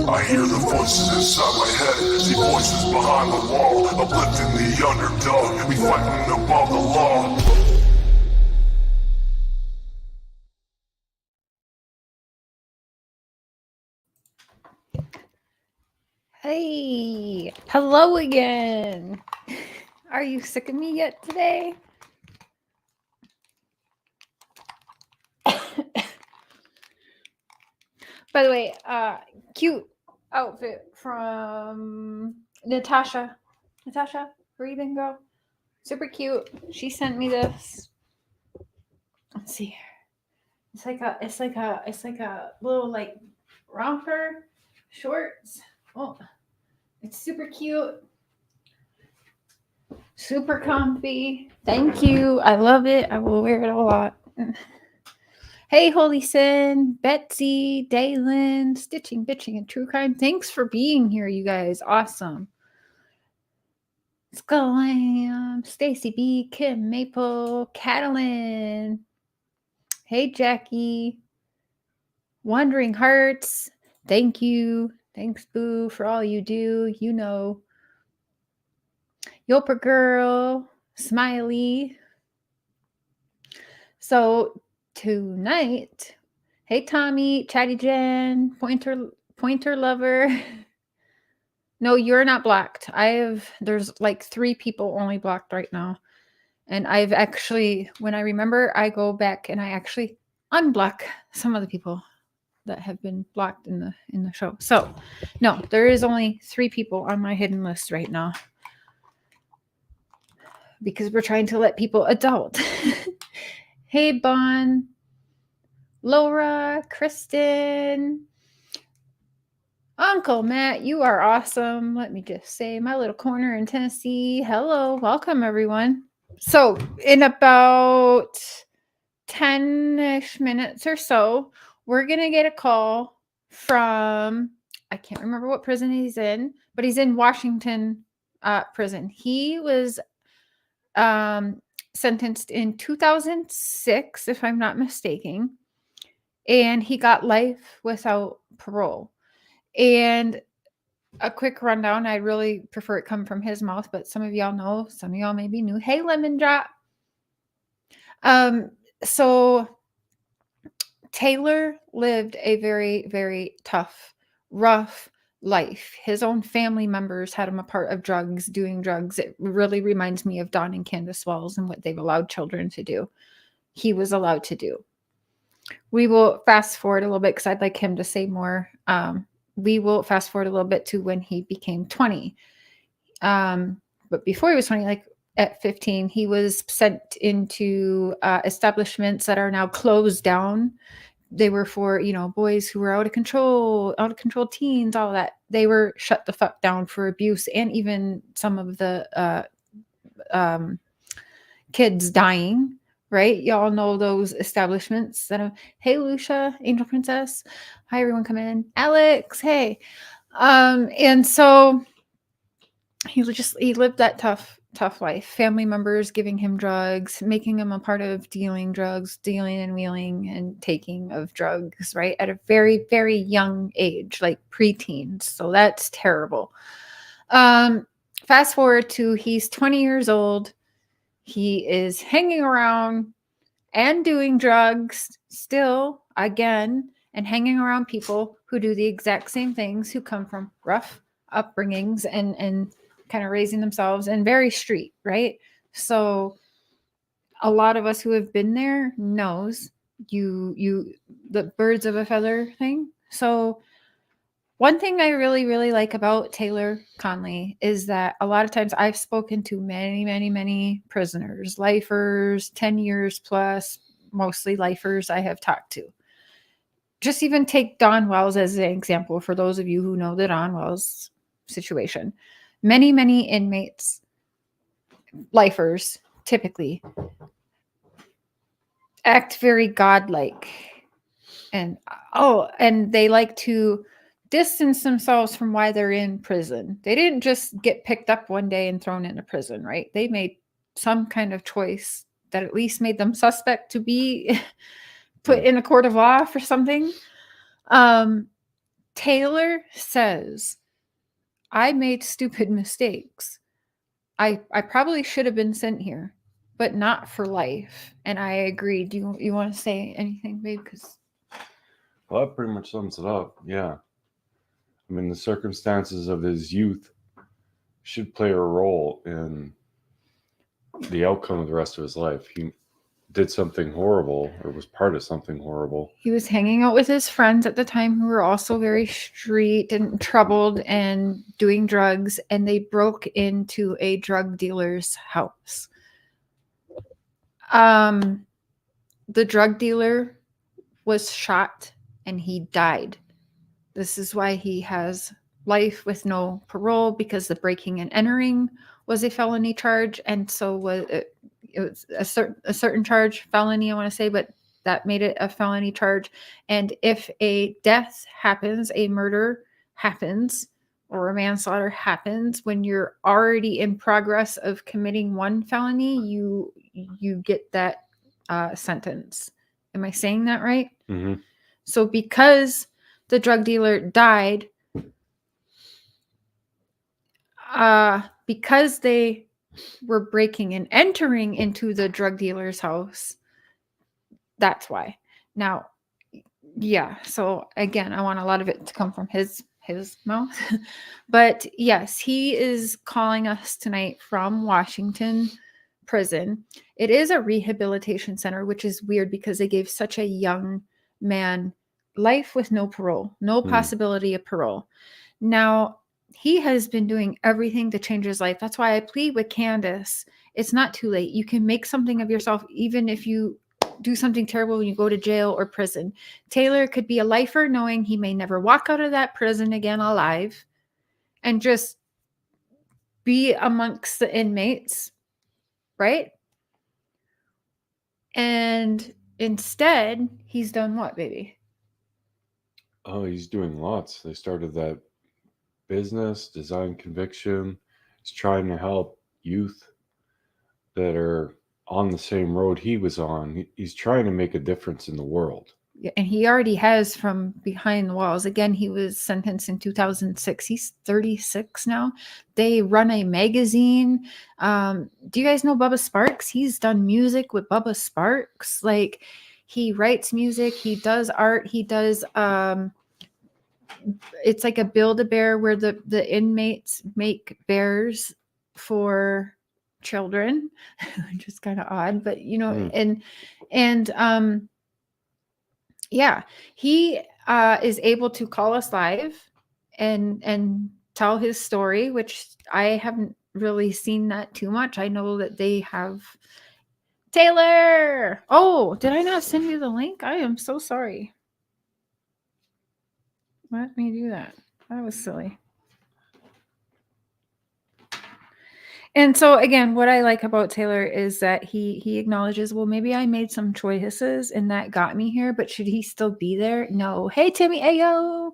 I hear the voices inside my head, see voices behind the wall, uplifting the underdog, we fighting above the law. Hey, hello again. Are you sick of me yet today? By the way, cute outfit from Natasha. Natasha, breathing girl. Super cute. She sent me this. Let's see. It's like a little like romper shorts. Oh, it's super cute. Super comfy. Thank you. I love it. I will wear it a lot. Hey, Holy Sin, Betsy, Daylin, Stitching, Bitching, and True Crime. Thanks for being here, you guys. Awesome. Scalam, Stacy B, Kim, Maple, Catalin. Hey, Jackie. Wandering Hearts. Thank you. Thanks, Boo, for all you do. You know. Yopa Girl, Smiley. So tonight, hey Tommy, Chatty Jen, Pointer Lover. No, you're not blocked. There's like 3 people only blocked right now. And I've actually, when I remember, I go back and I actually unblock some of the people that have been blocked in the show. So no, there is only 3 people on my hidden list right now. Because we're trying to let people adult. Hey, Bon, Laura, Kristen, Uncle Matt, you are awesome. Let me just say, my little corner in Tennessee. Hello, welcome everyone. So, in about 10-ish minutes or so, we're going to get a call from, I can't remember what prison he's in, but he's in Washington prison. He was sentenced in 2006, if I'm not mistaken, and he got life without parole. And a quick rundown, I really prefer it come from his mouth, but some of y'all know, some of y'all may be new. Hey, Lemon Drop. So Taylor lived a very, very tough, rough life. His own family members had him a part of drugs, doing drugs. It really reminds me of Don and Candace Wells and what they've allowed children to do. He was allowed to do. We will fast forward a little bit because I'd like him to say more. We will fast forward a little bit to when he became 20. But before he was 20, like at 15, he was sent into establishments that are now closed down. They were for, boys who were out of control teens, all of that. They were shut the fuck down for abuse and even some of the kids dying, right? Y'all know those establishments that hey, Lucia, Angel Princess. Hi, everyone come in. Alex, hey. And so he lived that tough life. Family members giving him drugs, making him a part of dealing and wheeling and taking of drugs, right? At a very, very young age, like preteens. So that's terrible. Fast forward to he's 20 years old. He is hanging around and doing drugs still again and hanging around people who do the exact same things, who come from rough upbringings and kind of raising themselves and very street, right? So a lot of us who have been there knows you the birds of a feather thing. So one thing I really, really like about Taylor Conley is that a lot of times I've spoken to many, many, many prisoners, lifers, 10 years plus, mostly lifers I have talked to. Just even take Don Wells as an example for those of you who know the Don Wells situation. Many, many inmates, lifers, typically act very godlike. And they like to distance themselves from why they're in prison. They didn't just get picked up one day and thrown into prison, right? They made some kind of choice that at least made them suspect to be put in a court of law for something. Taylor says, I made stupid mistakes. I probably should have been sent here, but not for life. And I agree. Do you want to say anything, babe? Because Well, that pretty much sums it up. Yeah. I mean, the circumstances of his youth should play a role in the outcome of the rest of his life. He did something horrible, or was part of something horrible. he was hanging out with his friends at the time who were also very street and troubled and doing drugs, and they broke into a drug dealer's house. The drug dealer was shot and he died. This is why he has life with no parole, because the breaking and entering was a felony charge, and so was it was a certain charge, felony, I want to say, but that made it a felony charge. And if a death happens, a murder happens, or a manslaughter happens when you're already in progress of committing one felony, you get that sentence. Am I saying that right? Mm-hmm. So because the drug dealer died, because they were breaking and entering into the drug dealer's house, that's why. Now, yeah, so again, I want a lot of it to come from his mouth. But yes, he is calling us tonight from Washington prison. It is a rehabilitation center, which is weird because they gave such a young man life with no parole, no possibility of parole. Now, he has been doing everything to change his life. That's why I plead with Candace. It's not too late. You can make something of yourself, even if you do something terrible when you go to jail or prison. Taylor could be a lifer knowing he may never walk out of that prison again alive, and just be amongst the inmates, right? And instead, he's done what, baby? Oh, he's doing lots. They started that business, Design Conviction. He's trying to help youth that are on the same road he was on. He's trying to make a difference in the world. And he already has from behind the walls. Again, he was sentenced in 2006. He's 36 now. They run a magazine. Do you guys know Bubba Sparks? He's done music with Bubba Sparks. Like, he writes music, he does art, he does it's like a Build-A-Bear where the inmates make bears for children, which is kind of odd, but and yeah, he is able to call us live and tell his story, which I haven't really seen that too much. I know that they have. Taylor! Oh, did I not send you the link? I am so sorry. Let me do that. That was silly. And so again, what I like about Taylor is that he acknowledges, well, maybe I made some choices and that got me here, but should he still be there? No. Hey, Timmy Ayo.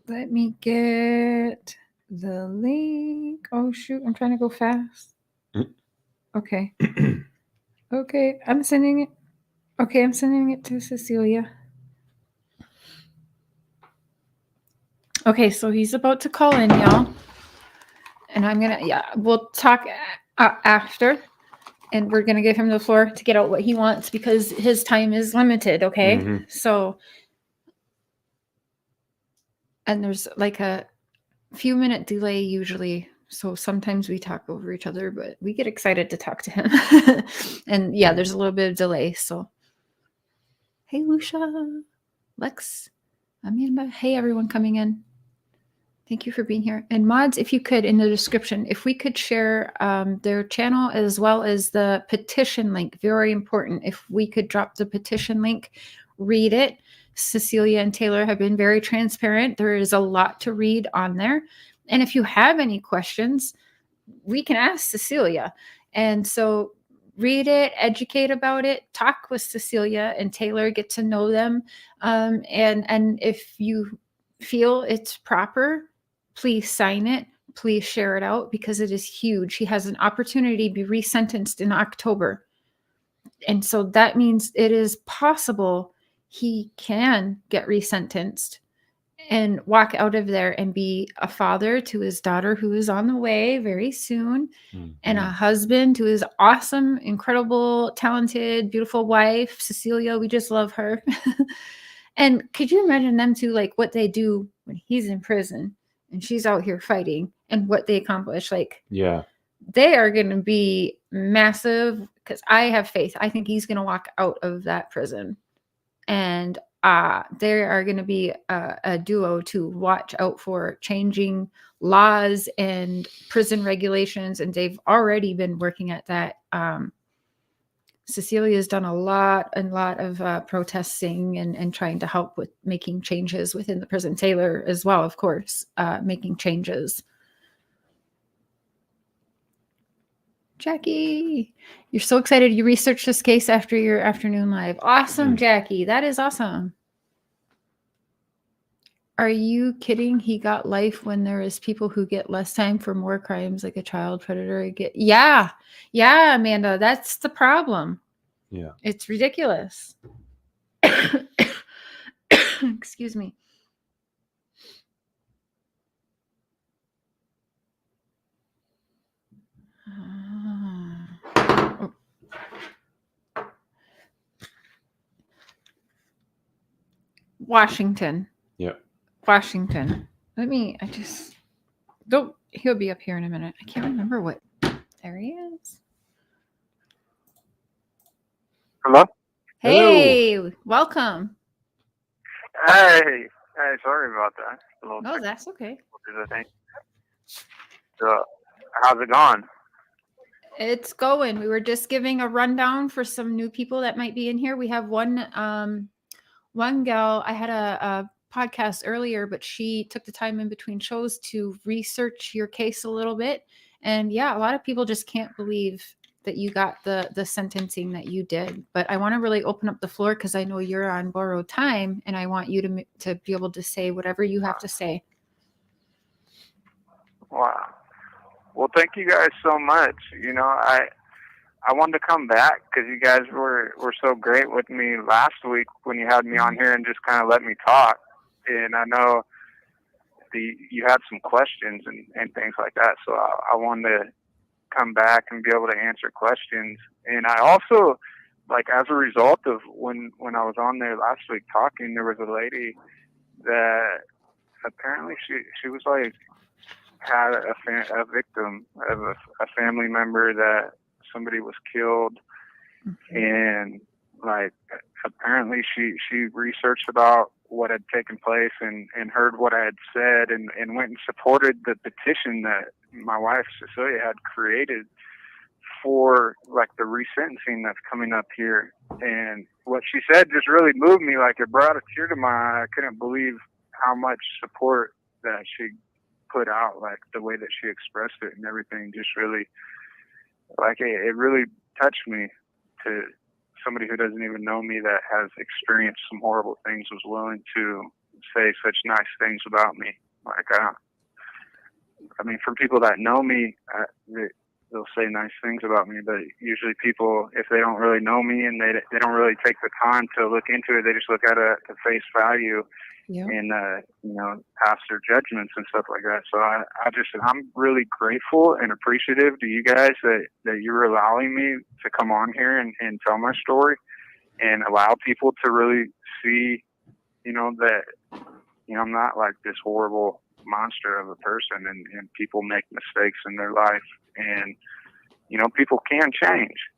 Let me get the link. Oh, shoot. I'm trying to go fast. Okay. Okay. I'm sending it. Okay. I'm sending it to Cecelia. Okay. So he's about to call in, y'all. And I'm going to, we'll talk after. And we're going to give him the floor to get out what he wants because his time is limited, okay? Mm-hmm. So, and there's like a few minute delay usually. So sometimes we talk over each other, but we get excited to talk to him. And yeah, there's a little bit of delay. So, hey, Lucia, Lex, Amanda, hey, everyone coming in. Thank you for being here. And mods, if you could, in the description, if we could share their channel as well as the petition link, very important. If we could drop the petition link, read it. Cecelia and Taylor have been very transparent. There is a lot to read on there. And if you have any questions, we can ask Cecelia. And so read it, educate about it, talk with Cecelia and Taylor, get to know them. And if you feel it's proper, please sign it. Please share it out because it is huge. He has an opportunity to be resentenced in October. And so that means it is possible he can get resentenced and walk out of there and be a father to his daughter who is on the way very soon, and a Mhm. husband to his awesome, incredible, talented, beautiful wife, Cecelia. We just love her. And could you imagine them two, like what they do when he's in prison and she's out here fighting and what they accomplish? Like, Yeah. they are going to be massive because I have faith. I think he's going to walk out of that prison, and they are going to be a duo to watch out for changing laws and prison regulations. And they've already been working at that. Cecelia has done a lot of protesting and trying to help with making changes within the prison. Taylor as well, of course, making changes. Jackie, you're so excited. You researched this case after your afternoon live. Awesome, Jackie. That is awesome. Are you kidding? He got life when there is people who get less time for more crimes, like a child predator. Yeah, Amanda, that's the problem. Yeah. It's ridiculous. Excuse me. Oh. Washington. Yeah. Washington. He'll be up here in a minute. I can't remember what. There he is. Hello? Hey, welcome. Hey, sorry about that. A little No, that's okay. I think. So, how's it going? It's going. We were just giving a rundown for some new people that might be in here. We have one gal. I had a podcast earlier, but she took the time in between shows to research your case a little bit. And yeah, a lot of people just can't believe that you got the sentencing that you did. But I want to really open up the floor because I know you're on borrowed time, and I want you to be able to say whatever you have to say. Wow. Well, thank you guys so much. You know, I wanted to come back because you guys were so great with me last week when you had me on here and just kind of let me talk. And I know you had some questions and things like that, so I wanted to come back and be able to answer questions. And I also, like, as a result of when I was on there last week talking, there was a lady that apparently she was like had a victim of a family member that somebody was killed, and like apparently she researched about what had taken place and heard what I had said and went and supported the petition that my wife Cecelia had created for like the resentencing that's coming up here. And what she said just really moved me. Like, it brought a tear to my eye. I couldn't believe how much support that she put out, like the way that she expressed it and everything. Just really, like, it really touched me to somebody who doesn't even know me that has experienced some horrible things was willing to say such nice things about me. Like, I mean, for people that know me, they'll say nice things about me, but usually people, if they don't really know me and they don't really take the time to look into it, they just look at it at face value. Yep. And you know, pass their judgments and stuff like that. So I'm really grateful and appreciative to you guys that you're allowing me to come on here and tell my story and allow people to really see, you know, that, you know, I'm not like this horrible monster of a person, and people make mistakes in their life, and, you know, people can change,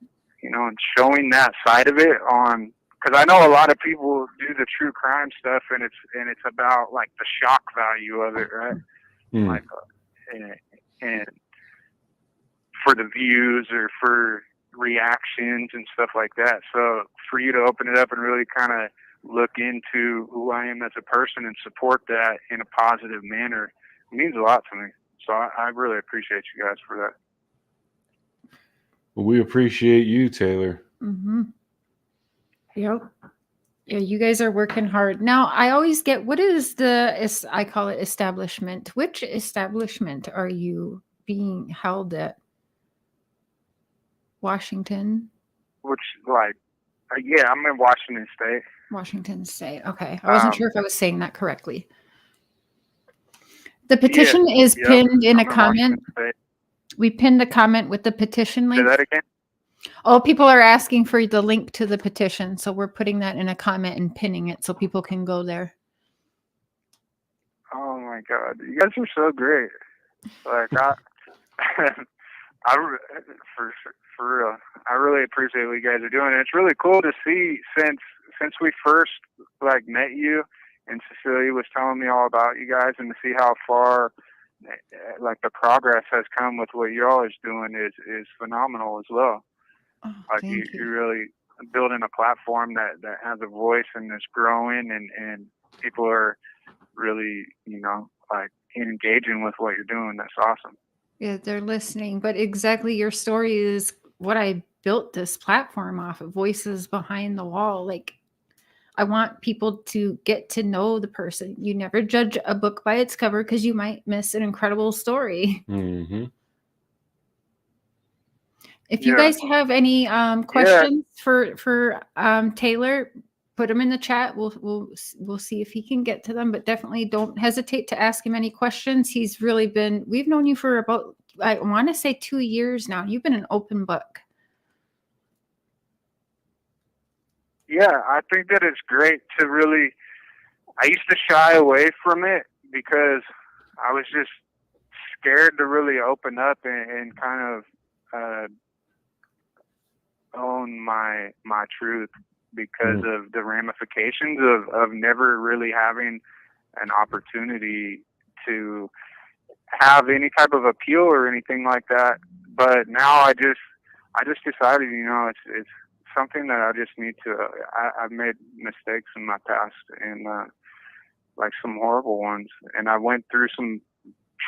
you know, and showing that side of it on. Because I know a lot of people do the true crime stuff, and it's about like the shock value of it, right? Like, and for the views or for reactions and stuff like that. So for you to open it up and really kind of look into who I am as a person and support that in a positive manner means a lot to me. So I really appreciate you guys for that. Well, we appreciate you, Taylor. Mm-hmm. Yep. Yeah, you guys are working hard. Now, I always get, what is I call it establishment. Which establishment are you being held at? Washington? Which, like, yeah, I'm in Washington State. Washington State. Okay. I wasn't sure if I was saying that correctly. The petition is Yep. pinned in a I'm in comment. Washington State. We pinned a comment with the petition Say link. that again? Oh, people are asking for the link to the petition. So we're putting that in a comment and pinning it so people can go there. Oh my God, you guys are so great. Like for real, I really appreciate what you guys are doing. And it's really cool to see since we first like met you, and Cecelia was telling me all about you guys, and to see how far like the progress has come with what you're always doing is phenomenal as well. Oh, Like thank you're you. really building a platform that has a voice and is growing, and people are really, like engaging with what you're doing. That's awesome. Yeah, they're listening. But exactly your story is what I built this platform off of, voices behind the wall. Like, I want people to get to know the person. You never judge a book by its cover because you might miss an incredible story. Mm-hmm. If you Yeah. guys have any questions for Taylor, put them in the chat. We'll see if he can get to them. But definitely don't hesitate to ask him any questions. He's really been. We've known you for about, I want to say, 2 years now. You've been an open book. Yeah, I think that it's great to really. I used to shy away from it because I was just scared to really open up and kind of own my truth because of the ramifications of never really having an opportunity to have any type of appeal or anything like that. But now I just decided, it's something that I just need to. I've made mistakes in my past, and like some horrible ones, and I went through some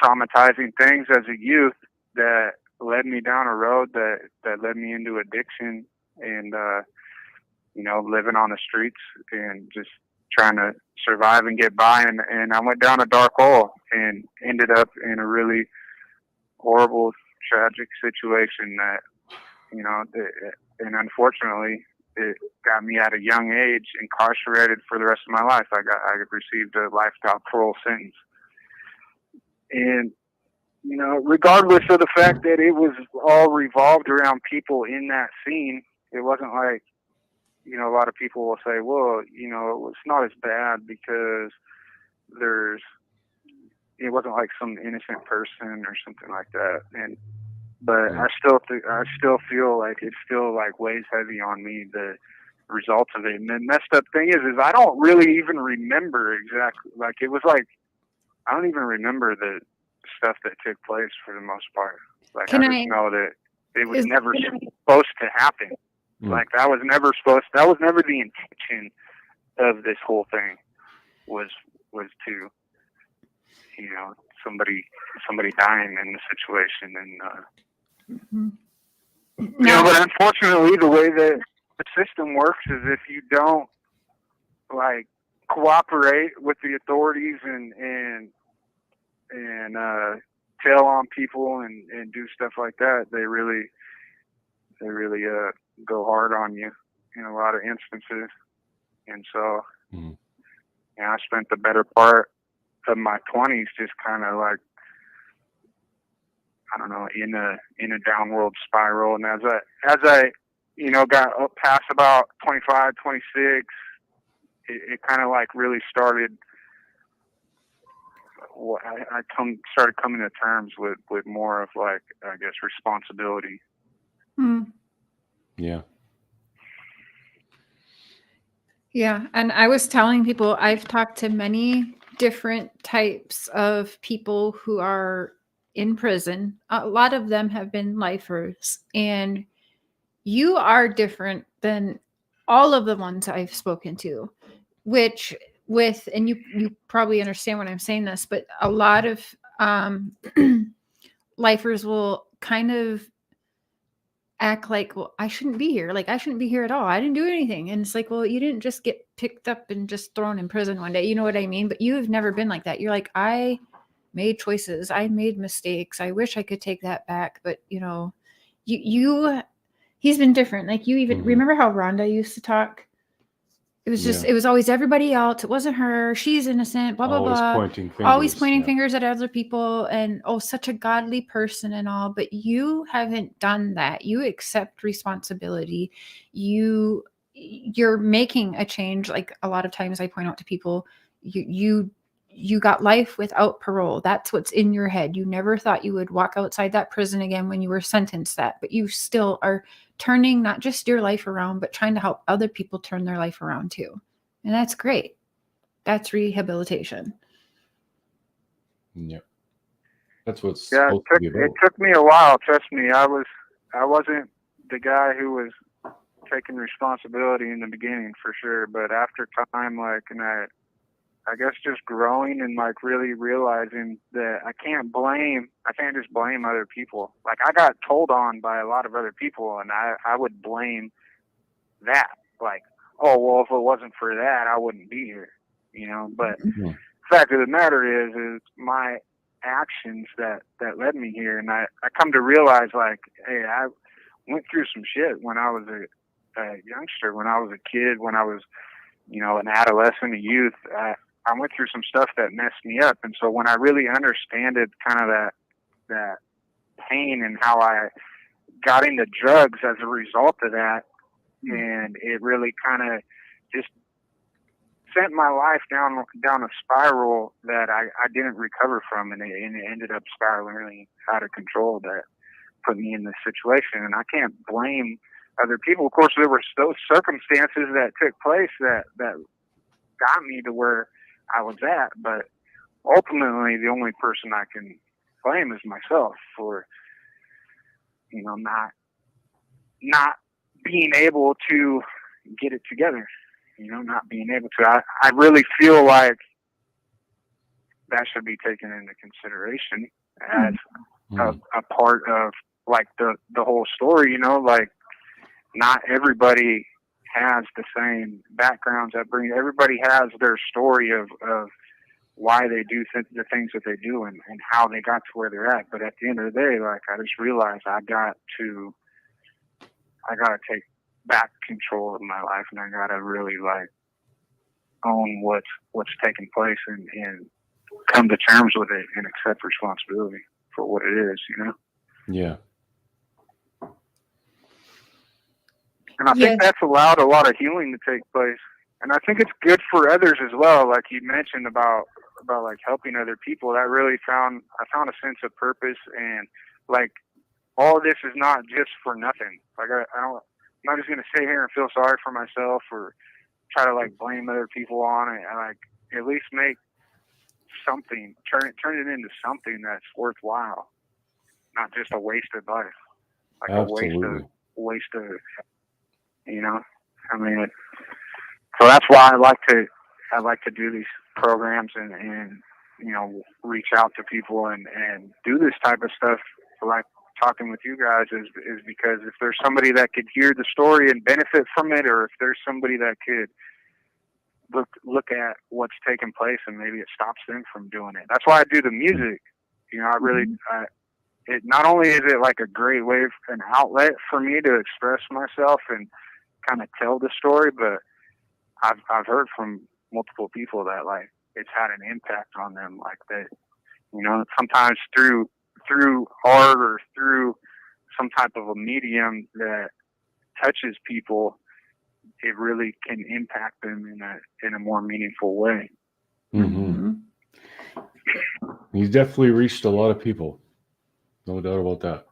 traumatizing things as a youth that led me down a road that led me into addiction and living on the streets and just trying to survive and get by, and I went down a dark hole and ended up in a really horrible, tragic situation that and unfortunately it got me at a young age incarcerated for the rest of my life. I received a lifetime parole sentence, and regardless of the fact that it was all revolved around people in that scene, it wasn't like, a lot of people will say, well, it's not as bad because it wasn't like some innocent person or something like that. But I still feel like it still like weighs heavy on me, the results of it. And the messed up thing is I don't really even remember exactly, like it was like, I don't even remember the stuff that took place for the most part. Like I just know that it was never supposed to happen. Like that was never the intention of this whole thing was to, somebody dying in the situation. And, but unfortunately the way that the system works is if you don't like cooperate with the authorities and tell on people and do stuff like that, they really go hard on you in a lot of instances. And so I spent the better part of my 20s just kind of like, I don't know, in a downward spiral. And as I got up past about 25, 26, it kind of like really started. I started coming to terms with more of like, I guess, responsibility. Yeah. Yeah. And I was telling people, I've talked to many different types of people who are in prison. A lot of them have been lifers, and you are different than all of the ones I've spoken to, and you probably understand when I'm saying this, but a lot of lifers will kind of act like, well, I shouldn't be here. Like, I shouldn't be here at all. I didn't do anything. And it's like, well, you didn't just get picked up and just thrown in prison one day. You know what I mean? But you have never been like that. You're like, I made choices. I made mistakes. I wish I could take that back. But he's been different. Like you even remember how Rhonda used to talk? It was just, Yeah. it was always everybody else. It wasn't her. She's innocent, blah, blah, Always blah. pointing fingers. Always pointing yeah. fingers at other people and, oh, such a godly person and all. But you haven't done that. You accept responsibility. You're making a change. Like a lot of times I point out to people, you got life without parole. That's what's in your head. You never thought you would walk outside that prison again when you were sentenced that, but you still are turning not just your life around, but trying to help other people turn their life around too. And that's great. That's rehabilitation. Yeah. That's what's Yeah, supposed to be about. it took me a while. Trust me, I wasn't the guy who was taking responsibility in the beginning for sure. But after time, like, and I guess just growing and like really realizing that I can't just blame other people. Like I got told on by a lot of other people, and I would blame that. Like, oh well, if it wasn't for that, I wouldn't be here. You know, but Mhm. the fact of the matter is my actions that led me here, and I come to realize like, hey, I went through some shit when I was a youngster, when I was a kid, when I was, you know, an adolescent, a youth. I went through some stuff that messed me up, and so when I really understood kind of that pain and how I got into drugs as a result of that, and it really kind of just sent my life down a spiral that I didn't recover from, and it ended up spiraling out of control. That put me in this situation, and I can't blame other people. Of course, there were those circumstances that took place that got me to where I was at, but ultimately the only person I can blame is myself for, you know, not being able to get it together, you know, not being able to. I really feel like that should be taken into consideration as a part of like the whole story, you know, like not everybody has the same backgrounds upbringing. Everybody has their story of why they do the things that they do and how they got to where they're at. But at the end of the day, like I just realized I got to take back control of my life, and I got to really like own what's taking place and come to terms with it and accept responsibility for what it is, you know? Yeah. And I think that's allowed a lot of healing to take place. And I think it's good for others as well. Like you mentioned about like helping other people. That really I found a sense of purpose, and like all of this is not just for nothing. Like I'm not just going to sit here and feel sorry for myself or try to like blame other people on it. And like at least make something, turn it into something that's worthwhile, not just a wasted life. Like Absolutely. a waste of, you know, I mean, so that's why I like to do these programs and you know, reach out to people and do this type of stuff. Like talking with you guys is because if there's somebody that could hear the story and benefit from it, or if there's somebody that could look at what's taking place and maybe it stops them from doing it. That's why I do the music. You know, I really, it not only is it like a great way, an outlet for me to express myself and kind of tell the story, but I've heard from multiple people that like it's had an impact on them, like that, you know, sometimes through art or through some type of a medium that touches people, it really can impact them in a more meaningful way. Mm-hmm. He's definitely reached a lot of people. No doubt about that.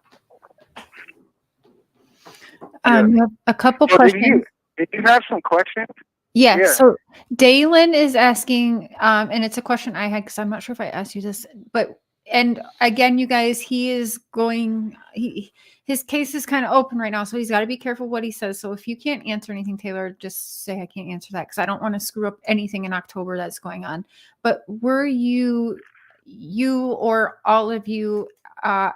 We have a couple questions. Did you have some questions? Yeah. So Dalen is asking, and it's a question I had because I'm not sure if I asked you this, but and again, you guys, his case is kind of open right now, so he's got to be careful what he says. So if you can't answer anything, Taylor, just say I can't answer that because I don't want to screw up anything in October that's going on. But were you or all of you at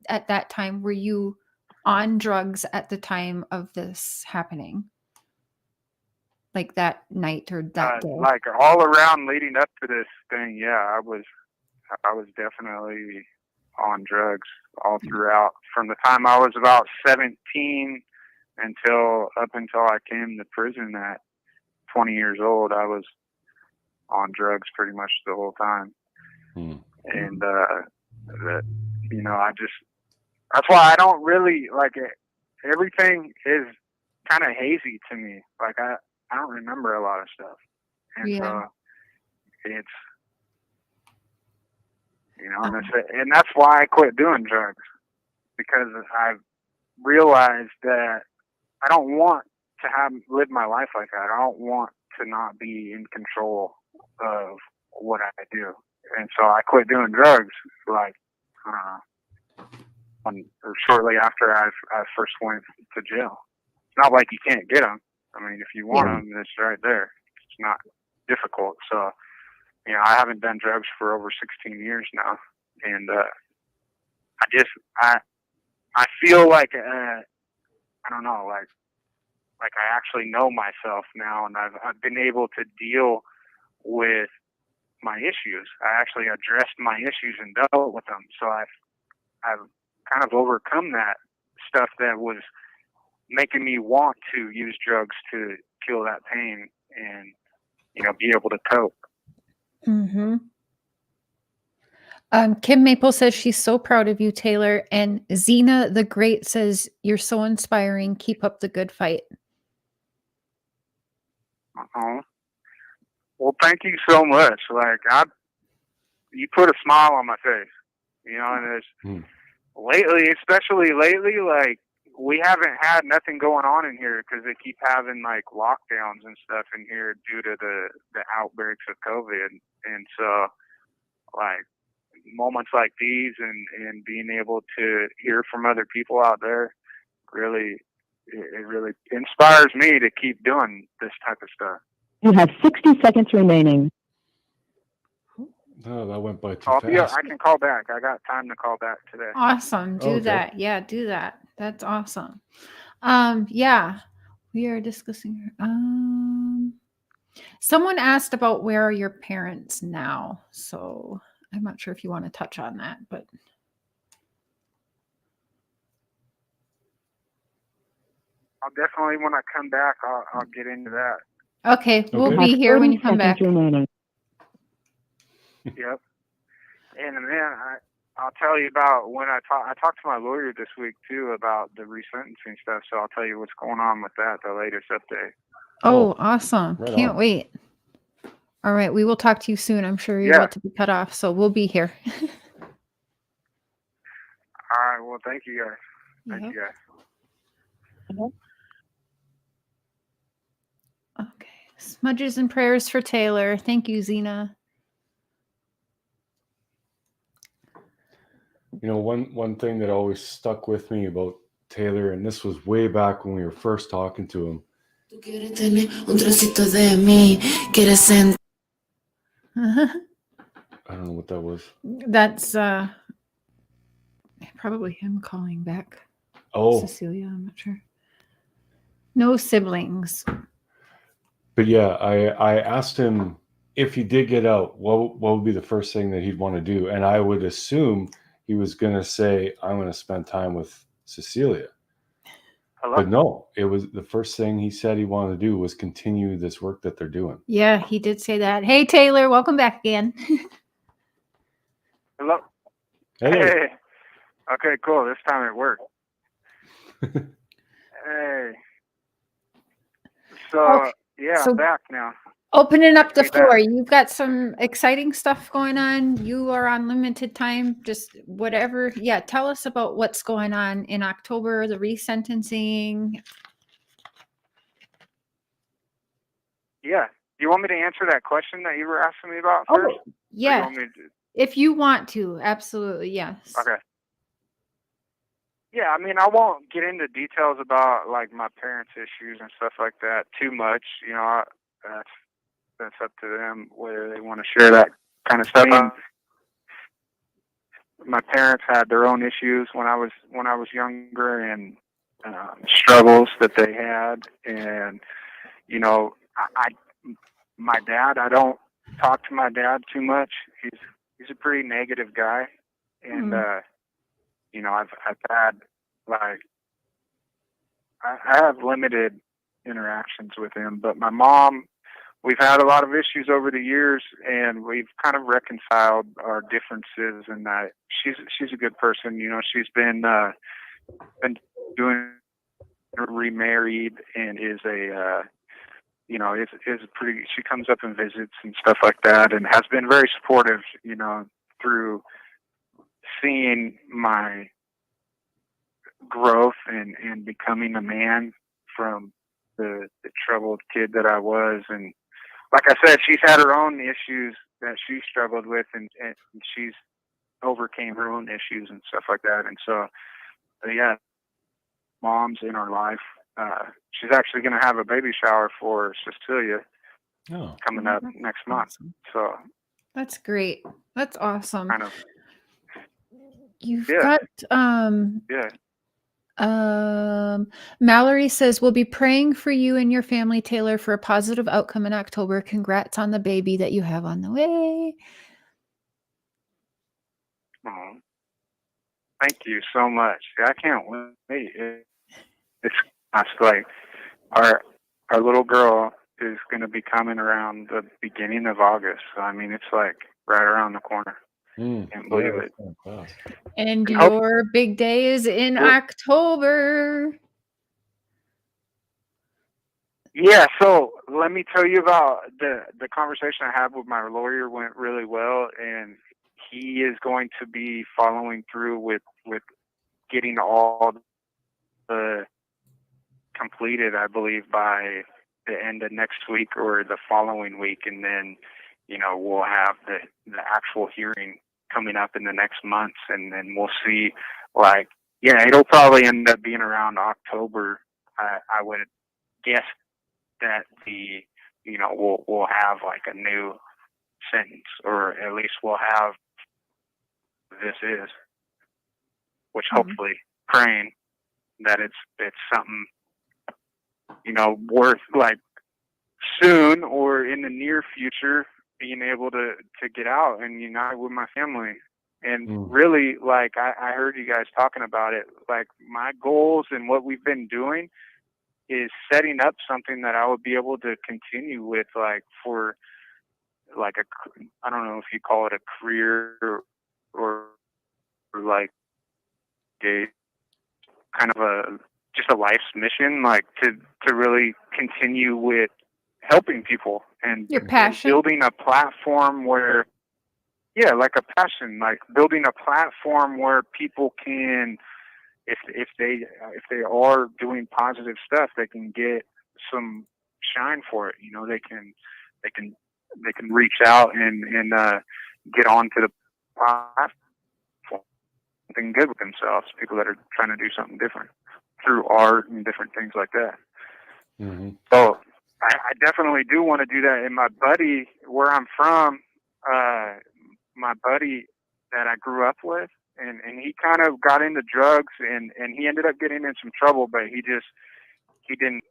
that time, were you on drugs at the time of this happening? Like that night or that day? Like all around leading up to this thing, yeah, I was definitely on drugs all throughout, from the time I was about 17 until I came to prison at 20 years old, I was on drugs pretty much the whole time. And, that's why I don't really like it. Everything is kind of hazy to me. Like I don't remember a lot of stuff. And so it's, and that's why I quit doing drugs, because I realized that I don't want to live my life like that. I don't want to not be in control of what I do. And so I quit doing drugs, like, or shortly after I first went to jail. It's not like you can't get them. I mean, if you want them, it's right there. It's not difficult. So, I haven't done drugs for over 16 years now. And, I feel like, I don't know, like I actually know myself now, and I've been able to deal with my issues. I actually addressed my issues and dealt with them. So I've kind of overcome that stuff that was making me want to use drugs to kill that pain and, be able to cope. Mm-hmm. Kim Maple says she's so proud of you, Taylor. And Zena the Great says you're so inspiring. Keep up the good fight. Well, thank you so much. Like you put a smile on my face, and it's especially lately, like we haven't had nothing going on in here because they keep having like lockdowns and stuff in here due to the outbreaks of COVID. And so like moments like these and being able to hear from other people out there really inspires me to keep doing this type of stuff. You have 60 seconds remaining. Oh, that went by too fast. I can call back. I got time to call back today. Awesome. Do that. Yeah, do that. That's awesome. Yeah, we are discussing. Someone asked about where are your parents now. So I'm not sure if you want to touch on that, but. I'll definitely, when I come back, I'll get into that. Okay, we'll be here when you come back. Remaining. Yep. And then I'll tell you about when I talked to my lawyer this week too about the resentencing stuff. So I'll tell you what's going on with that, the latest update. Oh, awesome. Right Can't on. wait. All right. We will talk to you soon. I'm sure you're about to be cut off. So we'll be here. All right. Well, thank you guys. Thank you guys. Okay. Smudges and prayers for Taylor. Thank you, Zena. One thing that always stuck with me about Taylor, and this was way back when we were first talking to him. That's I don't know what that was. Probably him calling back. Oh, Cecelia, I'm not sure. No siblings. but yeah, I asked him if he did get out, what would be the first thing that he'd want to do? And I would assume he was going to say, I'm going to spend time with Cecelia. Hello? But no, it was the first thing he said he wanted to do was continue this work that they're doing. Yeah, he did say that. Hey, Taylor, welcome back again. Hello? Hello. Hey. Okay, cool. This time it worked. Hey. So, yeah, I'm back now. Opening up the floor. You've got some exciting stuff going on. You are on limited time. Just whatever. Yeah, tell us about what's going on in October, the resentencing. Yeah. Do you want me to answer that question that you were asking me about first? Yeah. If you want to, absolutely, yes. Okay. Yeah, I mean, I won't get into details about like my parents' issues and stuff like that too much. That's up to them whether they want to share that kind of stuff. My parents had their own issues when I was younger, and struggles that they had, and my dad. I don't talk to my dad too much. He's a pretty negative guy, and I've had I have limited interactions with him. But my mom, we've had a lot of issues over the years, and we've kind of reconciled our differences. And she's a good person. You know, she's been doing remarried and is a you know, is pretty. She comes up and visits and stuff like that, and has been very supportive. You know, through seeing my growth and becoming a man from the troubled kid that I was. And like I said, she's had her own issues that she struggled with, and she's overcame her own issues and stuff like that. And so, yeah, mom's in our life. She's actually going to have a baby shower for Cecelia coming up next month. Awesome. So that's great. That's awesome. kind of, You've yeah. got Mallory says, we'll be praying for you and your family, Taylor, for a positive outcome in October. Congrats on the baby that you have on the way. Oh, thank you so much. I can't wait. It's like our little girl is going to be coming around the beginning of August. So, I mean, it's like right around the corner. Can't believe it. And your big day is in October. Yeah, so let me tell you about the conversation I had with my lawyer. Went really well, and he is going to be following through with getting all the completed, I believe, by the end of next week or the following week, and then, you know, we'll have the actual hearing coming up in the next months, and then we'll see. Like, yeah, it'll probably end up being around October. I would guess that we'll have like a new sentence, or at least we'll have this is, which hopefully praying that it's something, you know, worth like soon or in the near future being able to get out and unite with my family. And really, like, I heard you guys talking about it, like my goals and what we've been doing is setting up something that I would be able to continue with, like, for like I don't know if you call it a career or like a kind of just a life's mission, like to really continue with helping people and your passion, and building a platform where, yeah, like a passion, like building a platform where people can, if they are doing positive stuff, they can get some shine for it. You know, they can reach out and get onto the platform, something good with themselves. People that are trying to do something different through art and different things like that. So I definitely do want to do that. And my buddy, where I'm from, my buddy that I grew up with, and he kind of got into drugs, and he ended up getting in some trouble, but he didn't,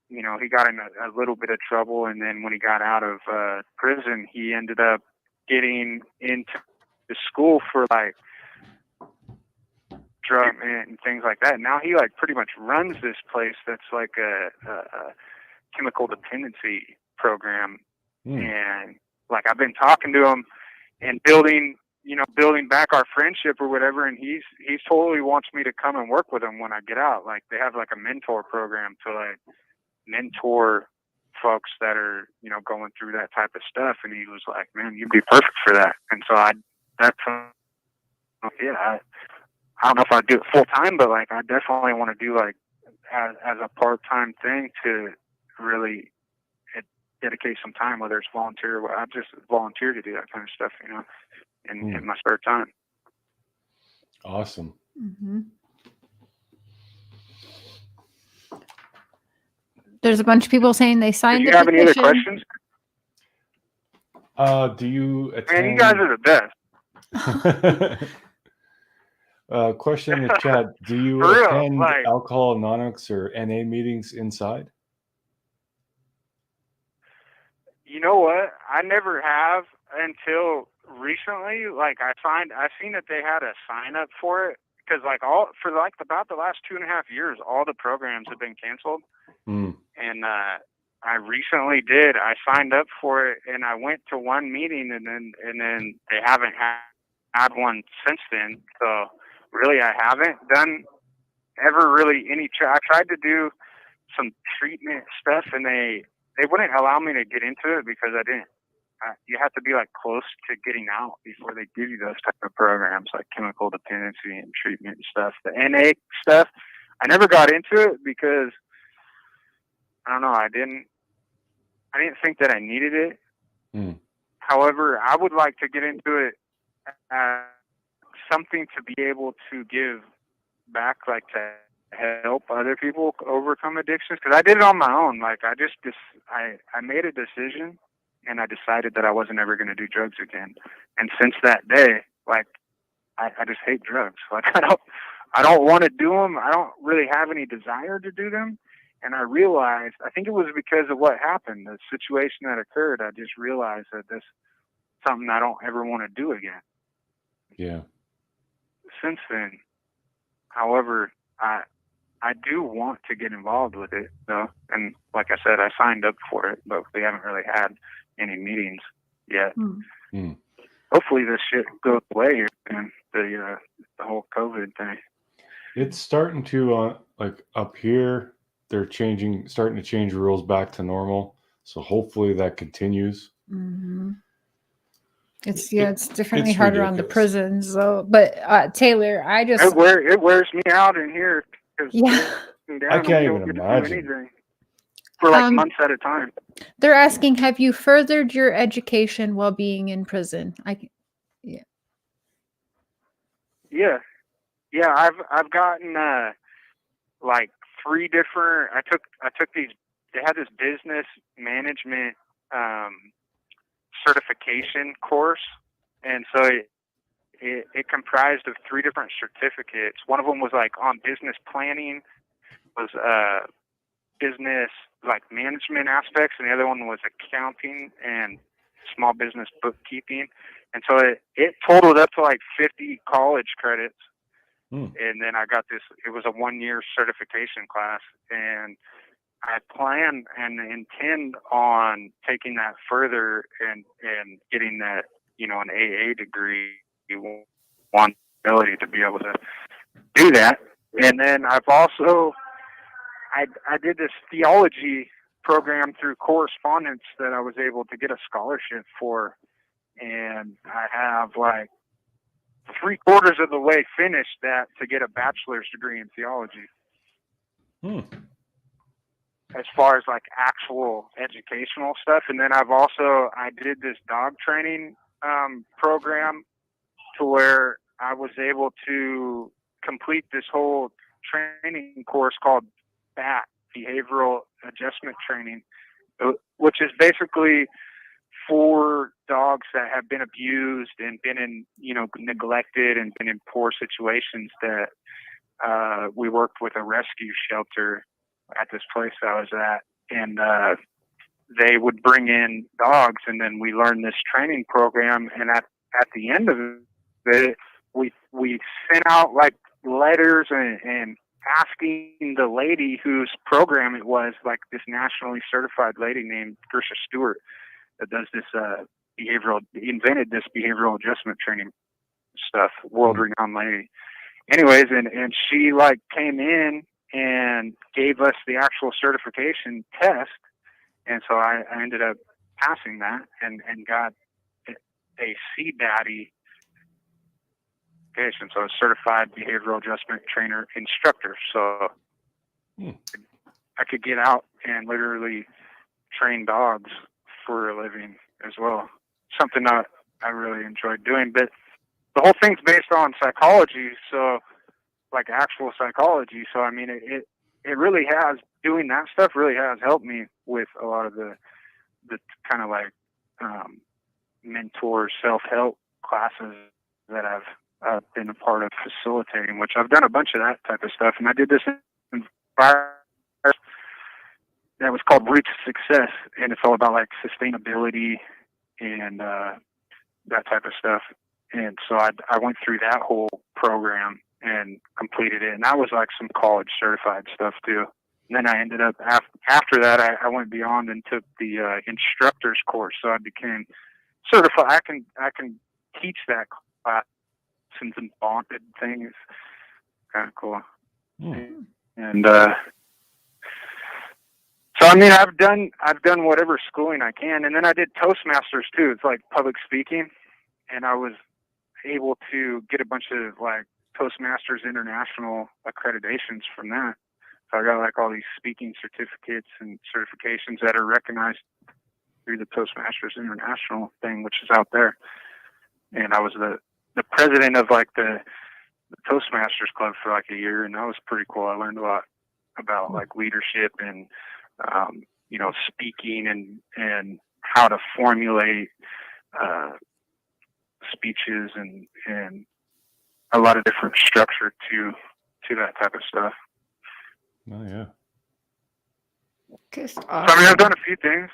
you know, he got in a little bit of trouble. And then when he got out of prison, he ended up getting into the school for like drug and things like that. Now he like pretty much runs this place that's like a chemical dependency program. And like I've been talking to him and building back our friendship or whatever, and he's totally wants me to come and work with him when I get out. Like they have like a mentor program to like mentor folks that are, you know, going through that type of stuff. And he was like, man, you'd be perfect for that. And so I don't know if I'd do it full time, but like I definitely want to do like as a part-time thing to really dedicate some time, whether it's volunteer or I just volunteer to do that kind of stuff, you know, in my spare time. Awesome. There's a bunch of people saying they signed. Do you have any other questions? Do you attend? Man, you guys are the best. Question in the chat: do you For real, attend like, Alcohol Anonymous or NA meetings inside? You know what? I never have until recently. Like I seen that they had a sign up for it, because like about the last 2.5 years, all the programs have been canceled. And I recently did. I signed up for it, and I went to one meeting, and then they haven't had one since then. So really, I haven't done ever really any. I tried to do some treatment stuff, and they wouldn't allow me to get into it because I didn't. You have to be like close to getting out before they give you those type of programs, like chemical dependency and treatment and stuff. The NA stuff, I never got into it because I don't know. I didn't think that I needed it. Mm. However, I would like to get into it something to be able to give back, like to help other people overcome addictions. Because I did it on my own. Like I made a decision, and I decided that I wasn't ever going to do drugs again. And since that day, like I just hate drugs. Like I don't want to do them. I don't really have any desire to do them. And I realized, I think it was because of what happened, the situation that occurred. I just realized that this is something I don't ever want to do again. Yeah. Since then, however, I do want to get involved with it, though. And like I said, I signed up for it, but we haven't really had any meetings yet. Mm. Hopefully this shit goes away here, and the whole COVID thing. It's starting to like up here. They're starting to change rules back to normal. So hopefully that continues. Mm-hmm. It's definitely it's harder on the ridiculous. prisons, though. But Taylor, It wears me out in here. Yeah. I can't even imagine. Anything for like months at a time. They're asking, have you furthered your education while being in prison? Yeah. I've gotten like 3 different. I took these. They had this business management certification course, and so it comprised of 3 different certificates. One of them was like on business planning, was business like management aspects, and the other one was accounting and small business bookkeeping. And so it totaled up to like 50 college credits. And then I got this, it was a 1-year certification class, and I plan and intend on taking that further and getting that, an AA degree. You want the ability to be able to do that. And then I've also, I did this theology program through correspondence that I was able to get a scholarship for. And I have like 3/4 of the way finished that to get a bachelor's degree in theology. As far as like actual educational stuff. And then I did this dog training program to where I was able to complete this whole training course called BAT, Behavioral Adjustment Training, which is basically for dogs that have been abused and been in, neglected and been in poor situations that we worked with a rescue shelter at this place I was at. And they would bring in dogs, and then we learned this training program. And at the end of it, we sent out like letters and asking the lady whose program it was, like this nationally certified lady named Gersha Stewart, that does this invented this behavioral adjustment training stuff, world-renowned lady. Anyways, and she like came in and gave us the actual certification test, and so I ended up passing that and got a CDADDY certification, so a certified behavioral adjustment trainer instructor. So I could get out and literally train dogs for a living as well. Something that I really enjoyed doing. But the whole thing's based on psychology, so like actual psychology. So I mean, it really has, doing that stuff really has helped me with a lot of the kind of like mentor self-help classes that I've been a part of facilitating, which I've done a bunch of that type of stuff. And I did this in that was called Roots of Success, and it's all about like sustainability and that type of stuff. And so I went through that whole program and completed it, and that was like some college certified stuff too. And then I ended up after that I went beyond and took the instructor's course, so I became certified. I can teach that class and some bonded things. Kind of cool. And so I mean I've done whatever schooling I can, and then I did Toastmasters too. It's like public speaking, and I was able to get a bunch of like Toastmasters International accreditations from that. So I got like all these speaking certificates and certifications that are recognized through the Toastmasters International thing, which is out there. And I was the president of like the Toastmasters Club for like a year, and that was pretty cool. I learned a lot about like leadership and you know, speaking and how to formulate speeches and a lot of different structure to that type of stuff. Oh yeah. Just So I mean, I've done a few things.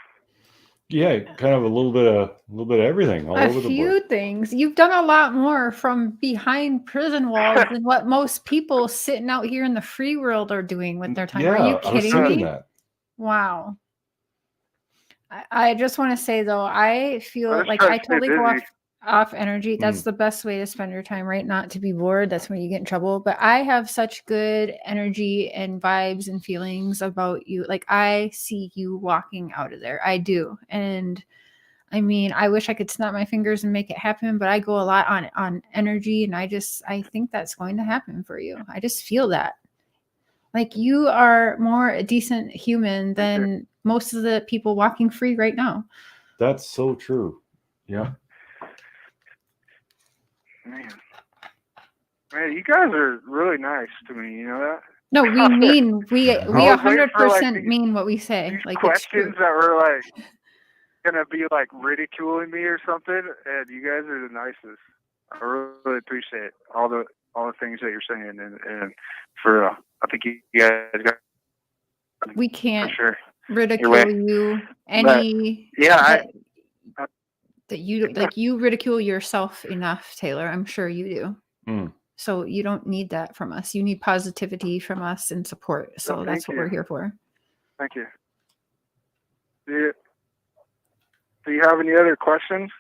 Yeah, kind of a little bit of everything all over a the few board. things. You've done a lot more from behind prison walls than what most people sitting out here in the free world are doing with their time. Yeah, Are you I was kidding thinking me? that. Wow. I just want to say though, I feel I just like try to I stay totally go busy. off energy. That's the best way to spend your time, right? Not to be bored. That's when you get in trouble. But I have such good energy and vibes and feelings about you. Like I see you walking out of there. I do. And I mean, I wish I could snap my fingers and make it happen, but I go a lot on energy, and I think that's going to happen for you. I just feel that. Like you are more a decent human than most of the people walking free right now. That's so true. Yeah. Man, you guys are really nice to me. You know that? No, we mean we I was waiting for, like, 100% mean what we say. These Like it's true. questions that were like gonna be like ridiculing me or something, and you guys are the nicest. I really appreciate all the things that you're saying, and for I think you guys got We for can't sure. ridicule you any Yeah, that you like you ridicule yourself enough, Taylor. I'm sure you do. Mm. So you don't need that from us. You need positivity from us and support. So Well, that's thank what you. we're here for. Thank you. Do you have any other questions?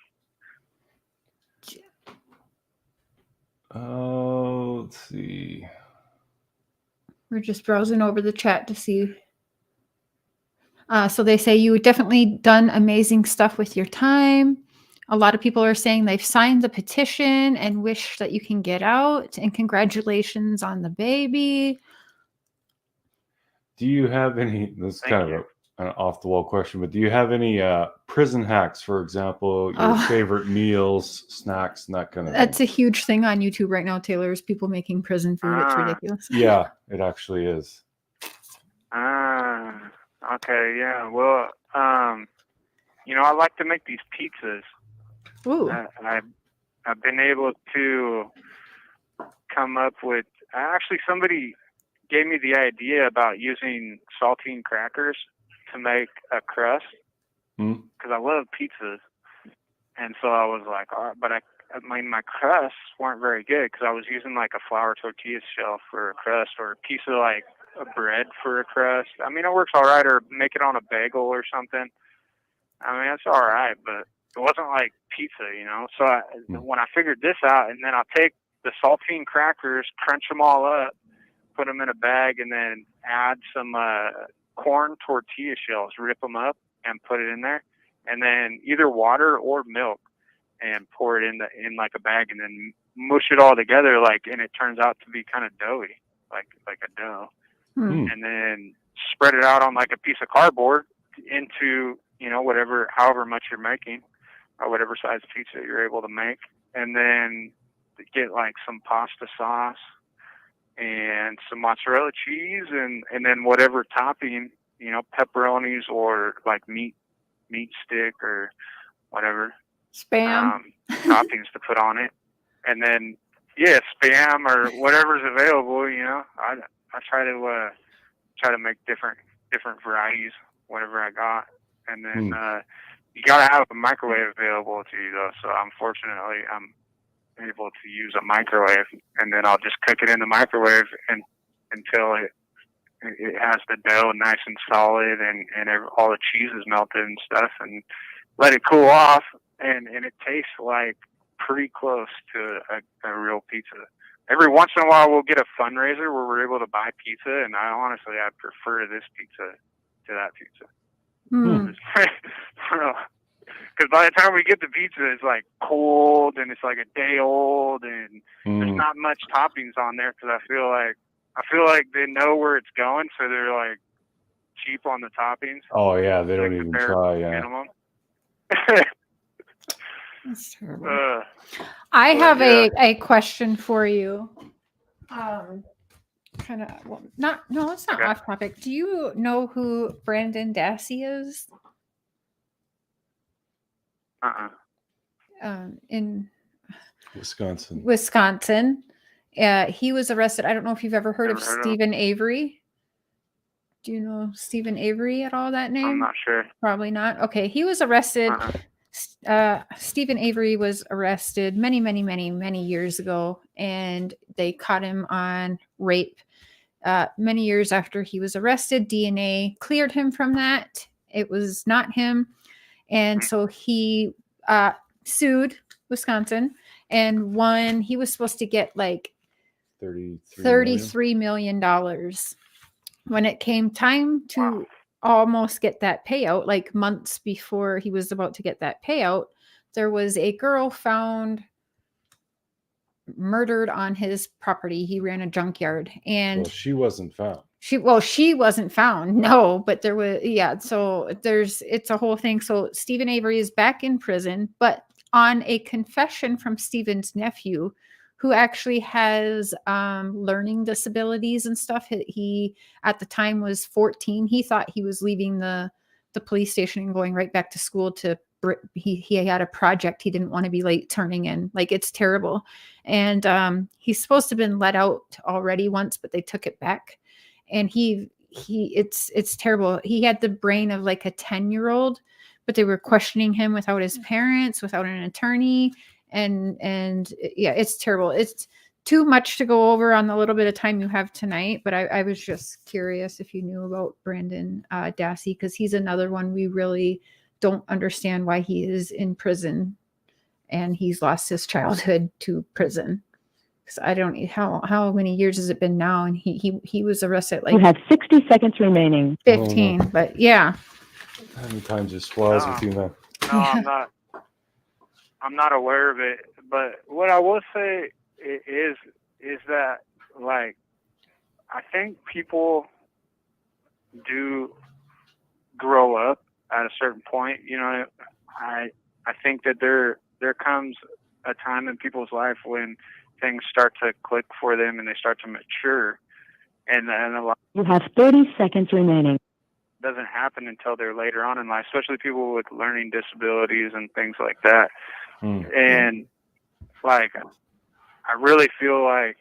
Oh, let's see. We're just browsing over the chat to see. So they say you definitely done amazing stuff with your time. A lot of people are saying they've signed the petition and wish that you can get out. And congratulations on the baby. Do you have any? This is Thank kind you. of an off the wall question, but do you have any prison hacks, for example, your favorite meals, snacks, and that kind of That's thing? a huge thing on YouTube right now, Taylor, is people making prison food. It's ridiculous. Yeah, it actually is. Okay, yeah. Well, you know, I like to make these pizzas. Ooh. I've been able to come up with. Actually, somebody gave me the idea about using saltine crackers to make a crust because I love pizzas, and so I was like, all right, but my crusts weren't very good because I was using like a flour tortilla shell for a crust or a piece of like a bread for a crust. I mean, it works all right, or make it on a bagel or something. I mean, it's all right, but it wasn't like pizza, you know. So when I figured this out, and then I'll take the saltine crackers, crunch them all up, put them in a bag, and then add some corn tortilla shells, rip them up, and put it in there, and then either water or milk, and pour it in like a bag, and then mush it all together, like, and it turns out to be kind of doughy, like a dough, and then spread it out on like a piece of cardboard into, you know, however much you're making, or whatever size pizza you're able to make, and then get like some pasta sauce and some mozzarella cheese, and then whatever topping, you know, pepperonis or like meat stick or whatever Spam. toppings to put on it, and then spam or whatever's available. You know, I try to make different varieties, whatever I got, and then you gotta have a microwave available to you though. So unfortunately, I'm able to use a microwave, and then I'll just cook it in the microwave until it has the dough nice and solid, and all the cheese is melted and stuff, and let it cool off, and it tastes like pretty close to a real pizza. Every once in a while, we'll get a fundraiser where we're able to buy pizza, and I prefer this pizza to that pizza. Because by the time we get the pizza, it's like cold, and it's like a day old, and there's not much toppings on there. Because I feel like they know where it's going, so they're like cheap on the toppings. Oh yeah, they don't even try. Yeah. Minimum. That's terrible. I have a question for you. Kind of, well, it's not off topic. Do you know who Brandon Dassey is? In Wisconsin. He was arrested. I don't know if you've ever heard of Stephen Avery. Do you know Stephen Avery at all, that name? I'm not sure. Probably not. Okay. He was arrested. Stephen Avery was arrested many years ago, and they caught him on rape. Many years after he was arrested, DNA cleared him from that. It was not him. And so he sued Wisconsin and won. He was supposed to get like $33 million. When it came time to almost get that payout, like months before he was about to get that payout, there was a girl found murdered on his property. He ran a junkyard, and she wasn't found. She wasn't found. No, but there was, so it's a whole thing. So Stephen Avery is back in prison, but on a confession from Stephen's nephew, who actually has learning disabilities and stuff. He at the time was 14. He thought he was leaving the police station and going right back to school to he had a project he didn't want to be late turning in. Like, it's terrible. And he's supposed to have been let out already once, but they took it back. And it's terrible. He had the brain of like a 10-year-old, but they were questioning him without his parents, without an attorney. And it's terrible. It's too much to go over on the little bit of time you have tonight, but I was just curious if you knew about Brandon Dassey, because he's another one we really don't understand why he is in prison, and he's lost his childhood to prison. Because I don't know how many years has it been now, and he was arrested like you have 60 seconds remaining. 15, but yeah. How many times just flies with you, man? No, I'm not aware of it. But what I will say is that, like, I think people do grow up at a certain point. You know, I think that there comes a time in people's life when things start to click for them and they start to mature, and a lot. You have 30 seconds remaining. Doesn't happen until they're later on in life, especially people with learning disabilities and things like that. And like, I really feel like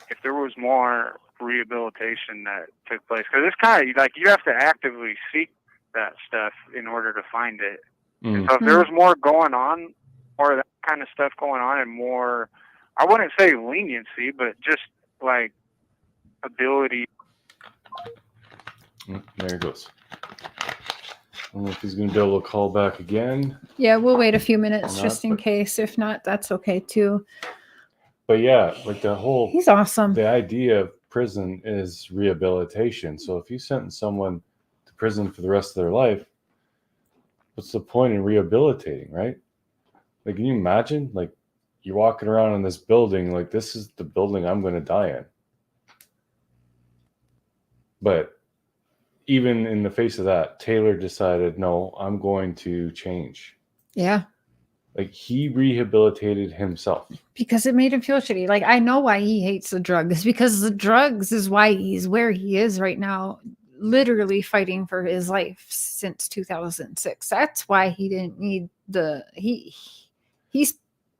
if there was more rehabilitation that took place, because it's kind of like you have to actively seek that stuff in order to find it. And so if there was more going on, more of that kind of stuff going on, and more, I wouldn't say leniency, but just like ability. There he goes. I don't know if he's going to be able to call back again. Yeah, we'll wait a few minutes just in case. If not, that's okay too. But yeah, like he's awesome. The idea of prison is rehabilitation. So if you sentence someone to prison for the rest of their life, what's the point in rehabilitating, right? Like, can you imagine? Like, you're walking around in this building, like, this is the building I'm going to die in. But even in the face of that, Taylor decided, no, I'm going to change. Yeah. Like, he rehabilitated himself. Because it made him feel shitty. Like, I know why he hates the drugs. Because the drugs is why he's where he is right now, literally fighting for his life since 2006. That's why he didn't need he's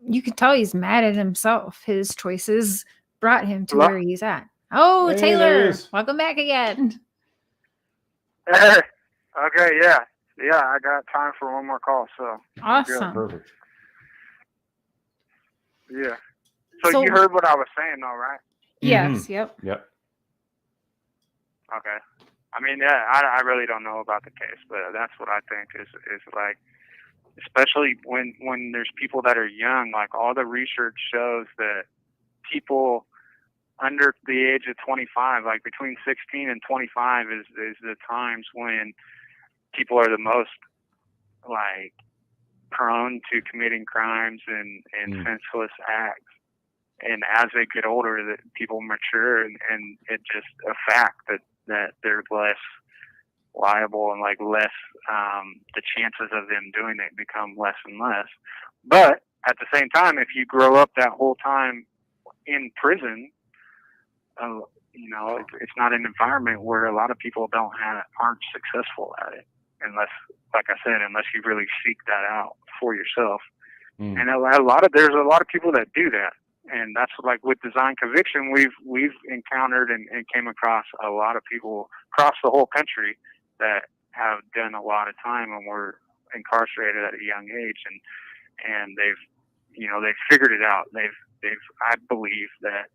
you can tell he's mad at himself. His choices brought him to where he's at. Oh, hey, Taylor, welcome back again. Okay, yeah, I got time for one more call. So awesome, perfect. Yeah. So you heard what I was saying, though, right? Yes. Yep. Okay. I mean, yeah, I really don't know about the case, but that's what I think is like, especially when there's people that are young, like all the research shows that people under the age of 25, like between 16 and 25 is the times when people are the most like prone to committing crimes and senseless acts. And as they get older, that people mature, and it's just a fact that they're less liable and like less, the chances of them doing it become less and less. But at the same time, if you grow up that whole time in prison, you know, it's not an environment where a lot of people aren't successful at it, unless, like I said, unless you really seek that out for yourself. And there's a lot of people that do that, and that's like with design conviction, we've encountered and came across a lot of people across the whole country that have done a lot of time and were incarcerated at a young age, and they've figured it out. I believe that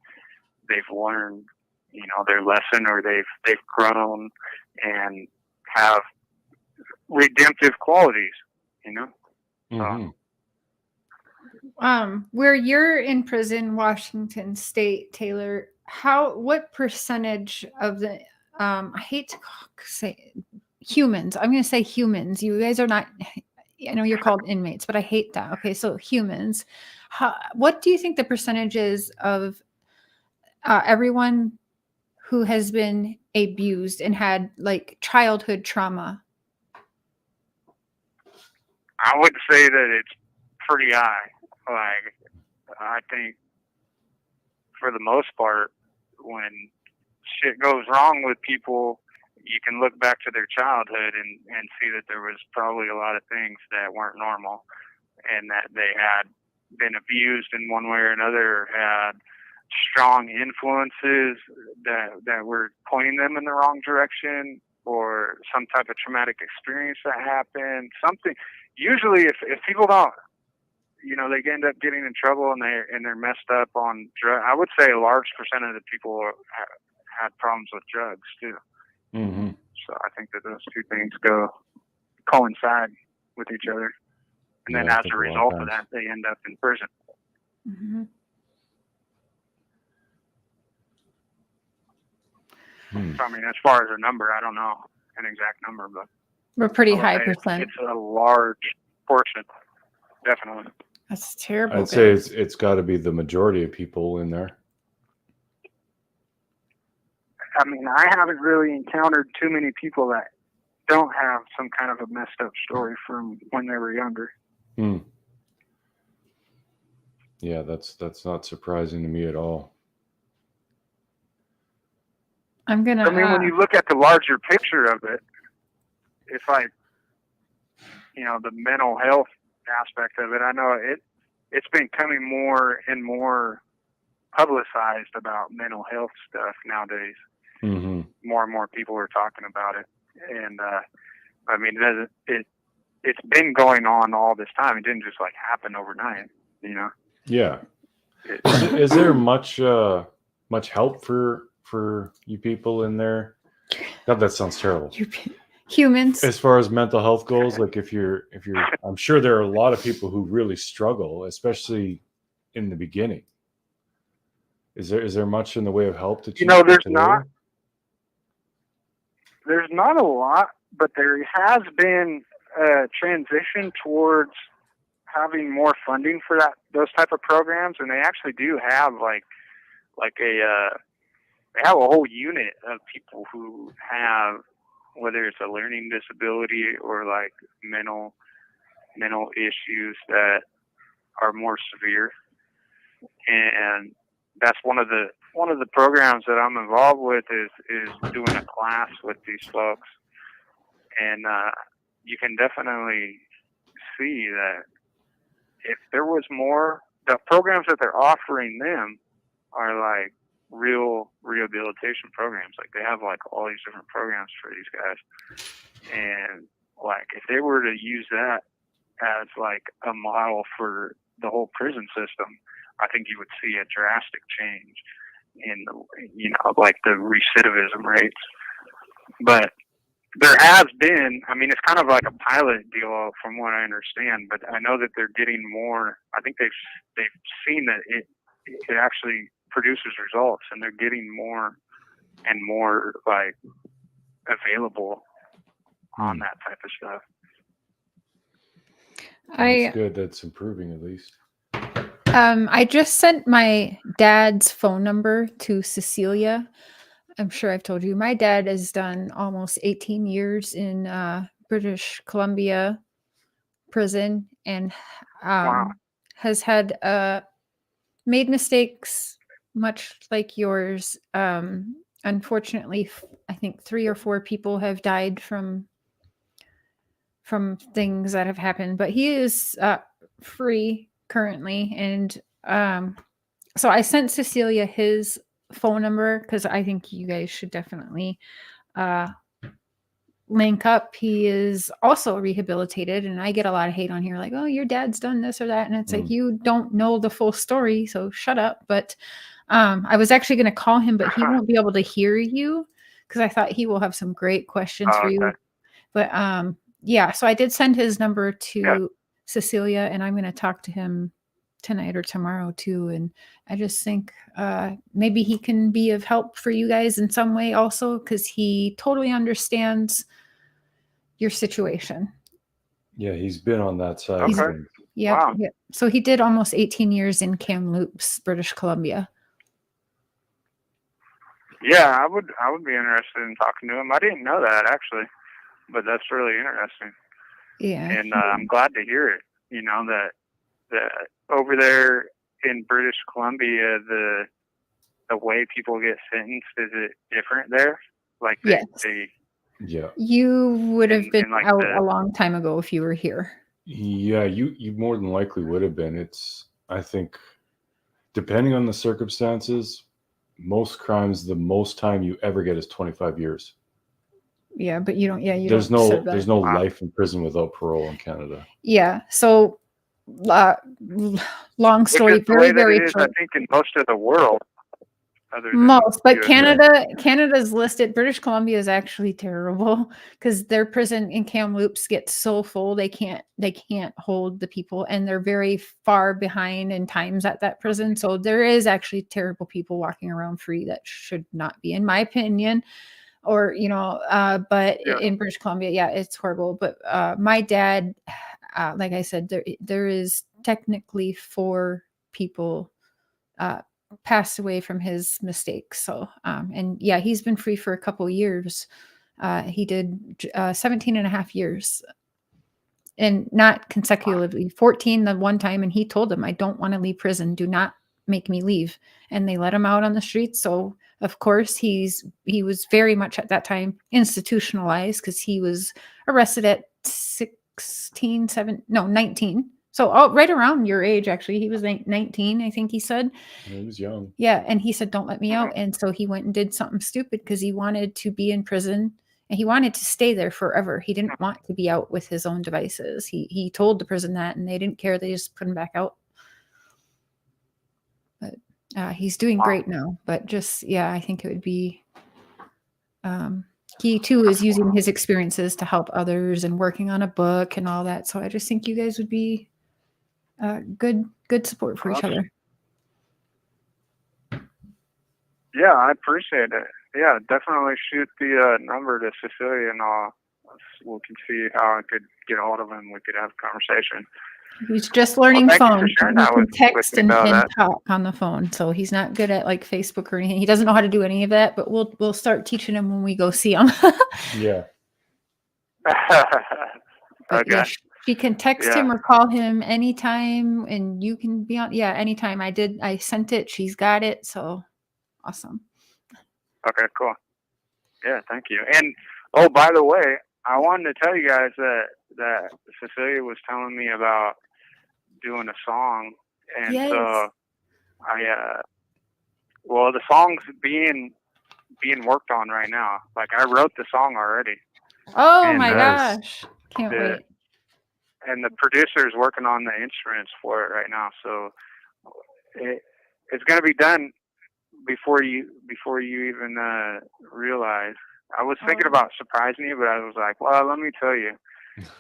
they've learned, you know, their lesson, or they've grown and have redemptive qualities, you know. Where you're in prison, Washington State, Taylor, what percentage of the I hate to say humans, I'm going to say humans. You guys are not, I know you're called inmates, but I hate that. Okay, so humans. What do you think the percentage is of everyone who has been abused and had like childhood trauma? I would say that it's pretty high. Like, I think for the most part, when shit goes wrong with people, you can look back to their childhood and see that there was probably a lot of things that weren't normal, and that they had been abused in one way or another, or had strong influences that were pointing them in the wrong direction, or some type of traumatic experience that happened. Something. Usually, if people don't, you know, they end up getting in trouble and they're messed up on drugs. I would say a large percent of the people had problems with drugs too. So I think that those two things coincide with each other, and then as a result of that, they end up in prison. So I mean, as far as a number, I don't know an exact number, but we're pretty high percent. It's a large portion, definitely. That's terrible. I'd say it's got to be the majority of people in there. I mean, I haven't really encountered too many people that don't have some kind of a messed up story from when they were younger. Yeah, that's not surprising to me at all. I mean, when you look at the larger picture of it, it's like, you know, the mental health aspect of it. I know it's been coming more and more publicized about mental health stuff nowadays. More and more people are talking about it, and I mean, it's been going on all this time. It didn't just like happen overnight, you know. Yeah. Is there much help for you people in there? God, that sounds terrible. Humans. As far as mental health goes, like if you're, I'm sure there are a lot of people who really struggle, especially in the beginning. Is there much in the way of help that you know? There's not a lot, but there has been a transition towards having more funding for those type of programs, and they actually do have they have a whole unit of people who have, whether it's a learning disability or like mental issues that are more severe, and that's one of the programs that I'm involved with is doing a class with these folks, and you can definitely see that if there was more, the programs that they're offering them are like real rehabilitation programs. Like they have like all these different programs for these guys, and like if they were to use that as like a model for the whole prison system, I think you would see a drastic change in the, you know, like the recidivism rates But there has been, I mean, it's kind of like a pilot deal from what I understand, but I know that they're getting more. I think they've seen that it actually produces results, and they're getting more and more like available on that type of stuff. That's good. That's improving at least. I just sent my dad's phone number to Cecelia. I'm sure I've told you. My dad has done almost 18 years in British Columbia prison and has had made mistakes much like yours. Unfortunately, I think 3 or 4 people have died from things that have happened, but he is free currently. And so I sent Cecelia his phone number because I think you guys should definitely link up. He is also rehabilitated, and I get a lot of hate on here like, oh, your dad's done this or that, and it's like, you don't know the full story, so shut up. But I was actually going to call him, but he won't be able to hear you because I thought he will have some great questions for you. But yeah, so I did send his number to Cecelia, and I'm going to talk to him tonight or tomorrow too. And I just think maybe he can be of help for you guys in some way also, because he totally understands your situation. Yeah, he's been on that side. Okay. Yeah. Wow. Yeah. So he did almost 18 years in Kamloops, British Columbia. Yeah, I would be interested in talking to him. I didn't know that actually, but that's really interesting. Yeah. And I'm glad to hear it. You know, that over there in British Columbia, the way people get sentenced, is it different there? Like yes. Yeah. You would have been like out a long time ago if you were here. Yeah, you more than likely would have been. It's, I think, depending on the circumstances, most crimes, the most time you ever get is 25 years. Yeah, but you don't. Yeah, you there's don't. There's no life in prison without parole in Canada. Yeah. So, long story. Very, very short. I think in most of the world. Most, but Canada's listed. British Columbia is actually terrible because their prison in Kamloops gets so full they can't hold the people, and they're very far behind in times at that prison. So there is actually terrible people walking around free that should not be, in my opinion. Or but in British Columbia, yeah, it's horrible. But my dad, like I said, there is technically 4 people passed away from his mistakes. So, and yeah, he's been free for a couple of years. He did 17 and a half years and not consecutively, 14 the one time. And he told them, I don't want to leave prison. Do not make me leave. And they let him out on the streets. So of course he was very much at that time institutionalized because he was arrested at 19. So right around your age, actually. He was 19, I think he said. He was young. Yeah, and he said, don't let me out. And so he went and did something stupid because he wanted to be in prison and he wanted to stay there forever. He didn't want to be out with his own devices. He told the prison that, and they didn't care. They just put him back out. But he's doing great now. But just, yeah, I think it would be... he too is using his experiences to help others and working on a book and all that. So I just think you guys would be good support for each other. Yeah, I appreciate it. Yeah, definitely shoot the number to Cecelia, and we can see how I could get a hold of him. We could have a conversation. He's just learning phone. He can text and that. talk on the phone, so he's not good at like Facebook or anything. He doesn't know how to do any of that, but we'll start teaching him when we go see him. Yeah. Okay. Yeah, she can text him or call him anytime, and you can be on. Yeah, anytime. I sent it. She's got it. So awesome. Okay, cool. Yeah, thank you. And by the way, I wanted to tell you guys that Cecelia was telling me about doing a song, and so the song's being worked on right now. Like I wrote the song already. Oh my gosh! Can't wait. And the producer's working on the instruments for it right now, so it's gonna be done before you even realize. I was thinking about surprising you, but I was like, well, let me tell you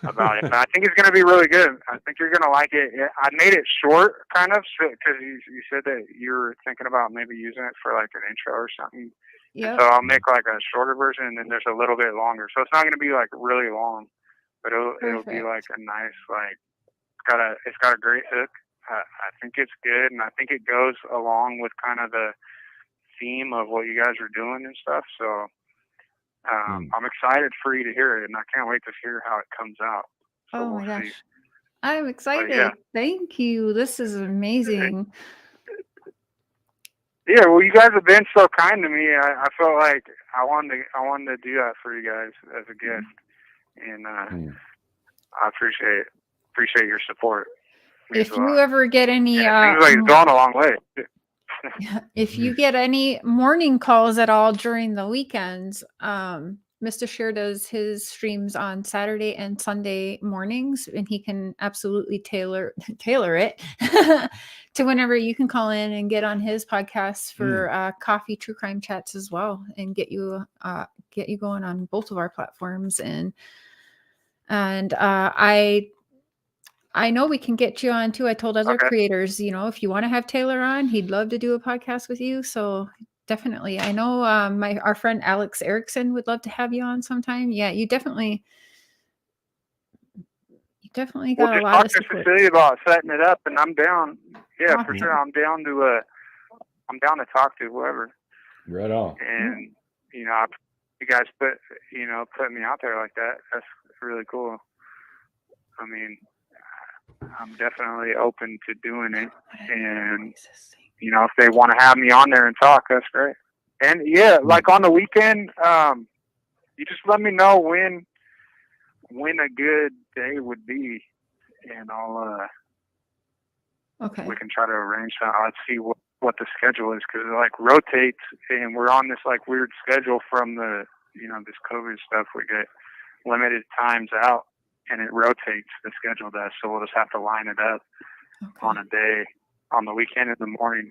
about it. But I think it's going to be really good. I think you're going to like it. I made it short, kind of, because you said that you were thinking about maybe using it for like an intro or something. Yep. So I'll make like a shorter version, and then there's a little bit longer. So it's not going to be like really long, but it'll be like a nice, like, it's got a great hook. I think it's good, and I think it goes along with kind of the theme of what you guys are doing and stuff. So I'm excited for you to hear it, and I can't wait to hear how it comes out. So Oh we'll my gosh. see. I'm excited. yeah. Thank you. This is amazing. Yeah, well, you guys have been so kind to me. I felt like I wanted to do that for you guys as a gift, and I appreciate your support. If you ever get any, it seems like it's gone a long way. if you get any morning calls at all during the weekends, Mr. Cher does his streams on Saturday and Sunday mornings, and he can absolutely tailor it to whenever you can call in and get on his podcast for coffee true crime chats as well, and get you going on both of our platforms. And I know we can get you on too. I told other creators, if you want to have Taylor on, he'd love to do a podcast with you. So definitely. I know our friend Alex Erickson would love to have you on sometime. Yeah, you definitely got a lot of support. Talk to Cecelia about setting it up, and I'm down. Yeah, Awesome. for sure. I'm down to talk to whoever. Right on. And you guys put me out there like that. That's really cool. I mean, I'm definitely open to doing it, and if they want to have me on there and talk, that's great. And yeah, like on the weekend, you just let me know when a good day would be, and I'll we can try to arrange that. I'll see what the schedule is, because it like rotates, and we're on this like weird schedule from the this COVID stuff. We get limited times out, and it rotates, the schedule does, so we'll just have to line it up on a day, on the weekend in the morning,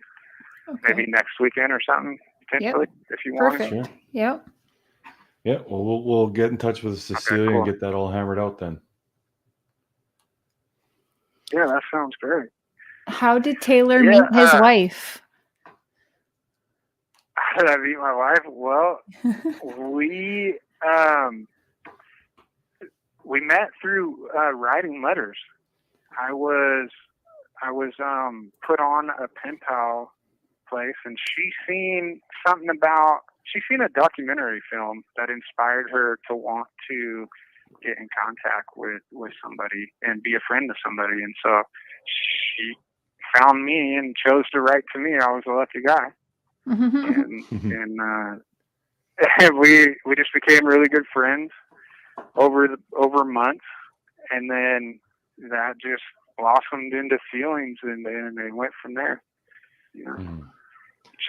maybe next weekend or something, potentially, if you want. Perfect. Sure. Yep. Yeah, well, we'll get in touch with Cecelia and get that all hammered out then. Yeah, that sounds great. How did Taylor meet his wife? How did I meet my wife? Well, we met through writing letters. I was put on a pen pal place, and she seen a documentary film that inspired her to want to get in contact with somebody and be a friend to somebody. And so she found me and chose to write to me. I was a lucky guy. And we just became really good friends over months, and then that just blossomed into feelings, and they went from there.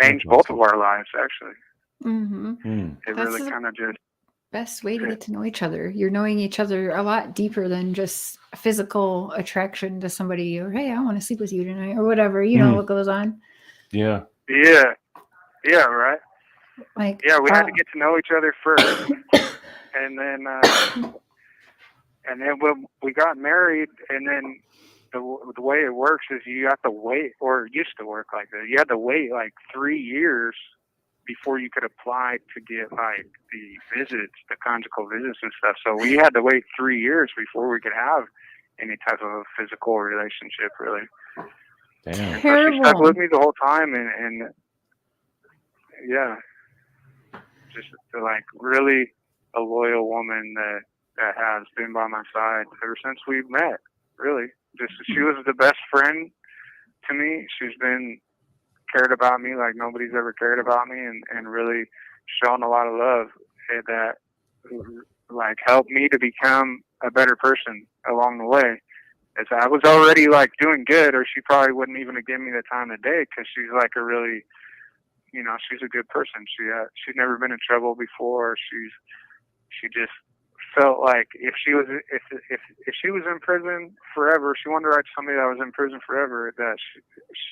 Changed both of our lives, actually. It really kind of just best way to get to know each other. You're knowing each other a lot deeper than just physical attraction to somebody, or hey, I want to sleep with you tonight, or whatever. You know what goes on. Yeah, right. Like, we had to get to know each other first, and then when we got married, and then the way it works is you have to wait, or it used to work like that. You had to wait like 3 years before you could apply to get like the visits, the conjugal visits and stuff. So we had to wait 3 years before we could have any type of physical relationship, really. Damn. Terrible. She stuck with me the whole time, and yeah, just like really a loyal woman that has been by my side ever since we met. Really, she was the best friend to me. She's been cared about me like nobody's ever cared about me, and really shown a lot of love that like helped me to become a better person along the way. As I was already like doing good, or she probably wouldn't even have given me the time of day, because she's like a really, she's a good person. She's never been in trouble before. She just felt like if she was in prison forever, she wanted to write to somebody that was in prison forever, that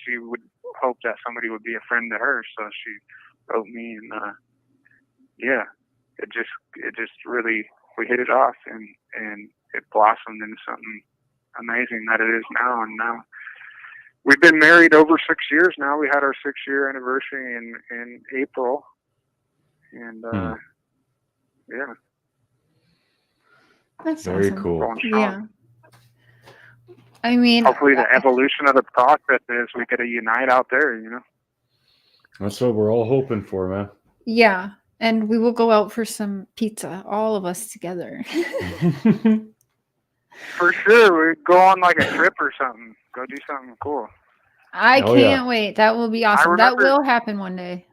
she would hope that somebody would be a friend to her. So she wrote me, and it just really, we hit it off, and it blossomed into something amazing that it is now. And now we've been married over 6 years now. We had our 6-year anniversary in April, and yeah, That's Very awesome. cool. going strong. Yeah. I mean, Hopefully the evolution of the process is we get to unite out there, you know. That's what we're all hoping for, man. yeah. And we will go out for some pizza, all of us together. For sure, we'd go on like a trip or something. Go do something cool. I Oh, yeah. can't wait. That will be awesome. That remember- will happen one day.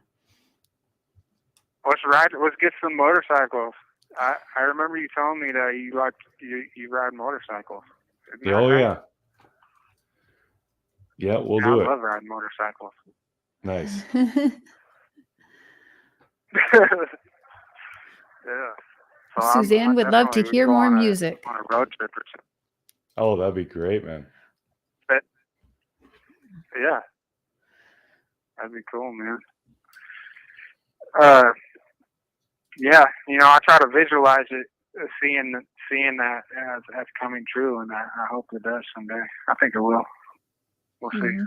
Let's get some motorcycles. I remember you telling me that you ride motorcycles. Isn't that Oh, right? yeah. Yeah, we'll Yeah, do I it. love riding motorcycles. Nice. Yeah. So Suzanne I'm would love to definitely hear go more on music. on a road trip or something. Oh, that'd be great, man. Yeah. That'd be cool, man. Yeah, you know, I try to visualize it, seeing that as coming true, and I hope it does someday. I think it will. We'll see. Mhm.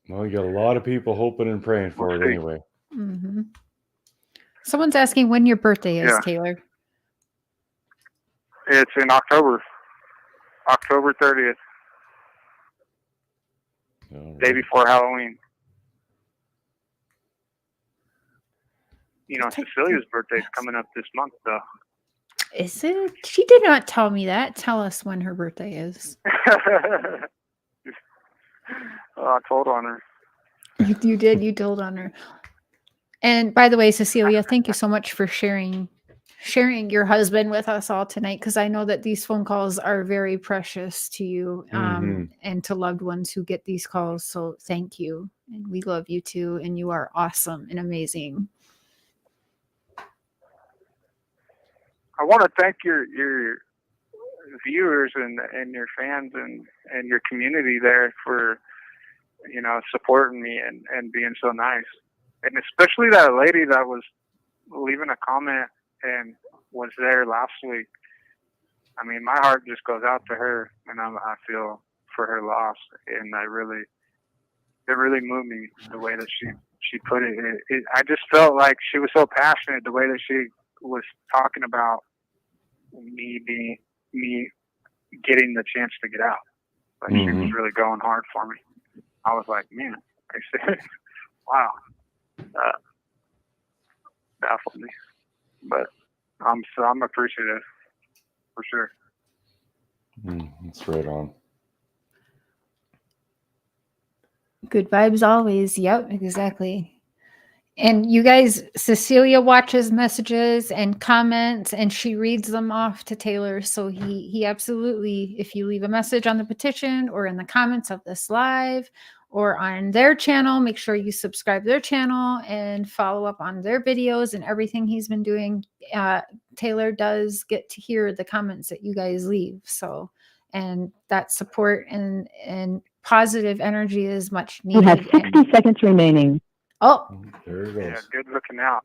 Well, you got a lot of people hoping and praying for We'll it see. anyway. Mhm. Someone's asking when your birthday is, Yeah. Taylor. It's in October 30th, All day right. before Halloween. You know, Take- Cecilia's birthday's coming up this month, though. Is it? She did not tell me that. Tell us when her birthday is. I told on her. You did. You told on her. And by the way, Cecelia, thank you so much for sharing your husband with us all tonight, because I know that these phone calls are very precious to you and to loved ones who get these calls. So thank you. And we love you too. And you are awesome and amazing. I want to thank your viewers and your fans and your community there for, you know, supporting me and being so nice. And especially that lady that was leaving a comment and was there last week. I mean, my heart just goes out to her, and I feel for her loss. And it really moved me the way that she put it. I just felt like she was so passionate the way that she was talking about me getting the chance to get out. Like she was really going hard for me. I was like, man, I said, wow, baffled me. But I'm appreciative for sure. That's right on. Good vibes always. Yep, exactly. And you guys, Cecelia watches messages and comments, and she reads them off to Taylor. So he absolutely, if you leave a message on the petition or in the comments of this live or on their channel, make sure you subscribe to their channel and follow up on their videos and everything he's been doing. Taylor does get to hear the comments that you guys leave. So, and that support and positive energy is much You needed. have 60 seconds remaining. Oh, There it Yeah, goes. good looking out.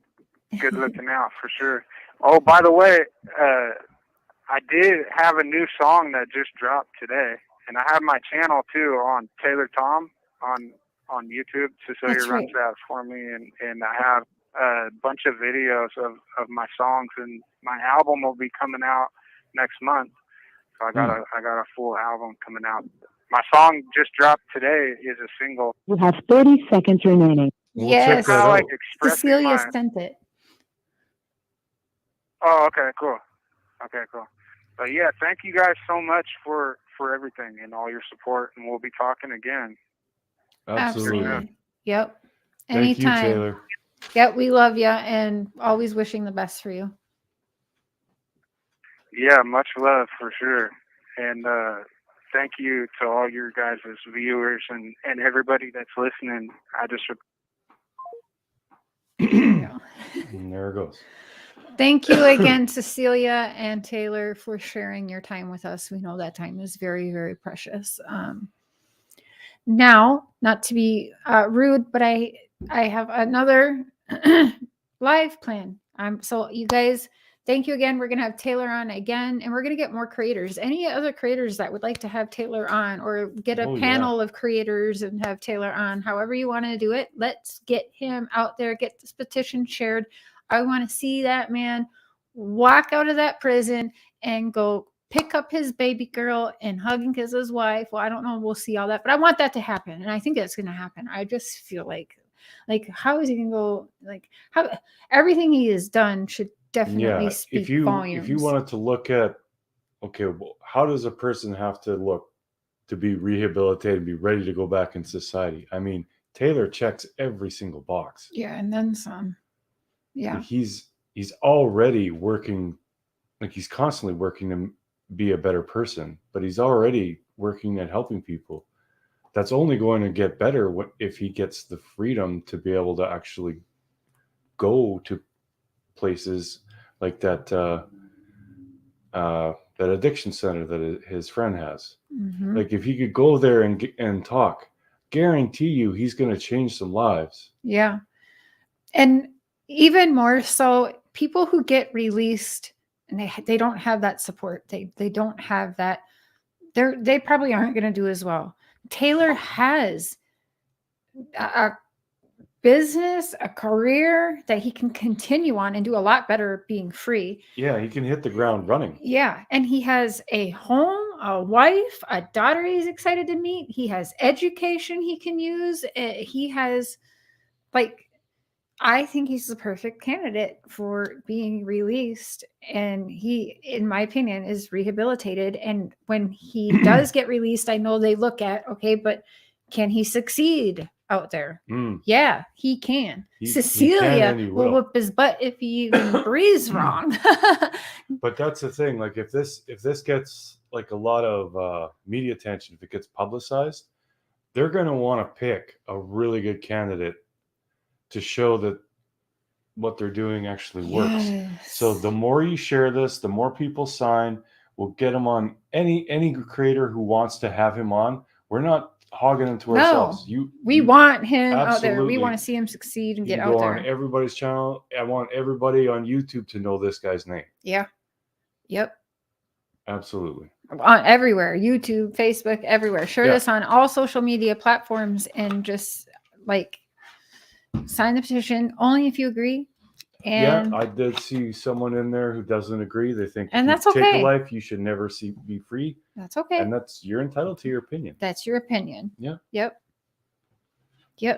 Good looking out for sure. Oh, by the way, I did have a new song that just dropped today, and I have my channel too on Taylor Tom on YouTube. Cecelia That's runs right. that for me, and I have a bunch of videos of my songs, and my album will be coming out next month. So I got a full album coming out. My song just dropped today is a single. You have 30 seconds remaining. We'll yes. check that Kind of out. like expressing Cecelia my. sent it. Oh, okay, cool. Okay, cool. But yeah, thank you guys so much for everything and all your support, and we'll be talking again. Absolutely. Yep. Thank you, Anytime. Taylor. Yep, we love you and always wishing the best for you. Yeah, much love for sure. And thank you to all your guys' viewers and everybody that's listening. I just And there it goes. Thank you again, Cecelia and Taylor, for sharing your time with us. We know that time is very, very precious. Now, not to be rude, but I have another live plan. So you guys, thank you again. We're going to have Taylor on again, and we're going to get more creators. Any other creators that would like to have Taylor on, or get a panel of creators and have Taylor on, however you want to do it, let's get him out there, get this petition shared. I want to see that man walk out of that prison and go pick up his baby girl and hug and kiss his wife. Well, I don't know. We'll see all that, but I want that to happen. And I think that's going to happen. I just feel like how is he going to go, like, how everything he has done should definitely speak volumes. If you wanted to look at, okay, well, how does a person have to look to be rehabilitated and be ready to go back in society? I mean, Taylor checks every single box. Yeah, and then some. Yeah. Like he's already working, like he's constantly working to be a better person, but he's already working at helping people. That's only going to get better if he gets the freedom to be able to actually go to places like that that addiction center that his friend has. Mm-hmm. Like if he could go there and talk, guarantee you he's going to change some lives. Yeah. And even more so, people who get released and they don't have that support. They don't have that. They probably aren't going to do as well. Taylor has a business, a career that he can continue on and do a lot better being free. Yeah, he can hit the ground running. Yeah, and he has a home, a wife, a daughter he's excited to meet. He has education he can use. He has, like, I think he's the perfect candidate for being released. And he, in my opinion, is rehabilitated. And when he does get released, I know they look at, okay, but can he succeed out there? Yeah, he can. Cecelia will whip his butt if he even breathes wrong. But that's the thing. Like if this gets like a lot of media attention, if it gets publicized, they're going to want to pick a really good candidate to show that what they're doing actually works. Yes. So the more you share this, the more people sign. We'll get him on any creator who wants to have him on. We're not hogging him to ourselves. We want him absolutely out there. We want to see him succeed and get out go there. on everybody's channel. I want everybody on YouTube to know this guy's name. Yeah. Yep. Absolutely. On everywhere, YouTube, Facebook, everywhere. Share this on all social media platforms and just like sign the petition only if you agree. And I did see someone in there who doesn't agree. They think and that's take okay. a life, you should never be free. That's okay. And you're entitled to your opinion. That's your opinion. Yeah. Yep.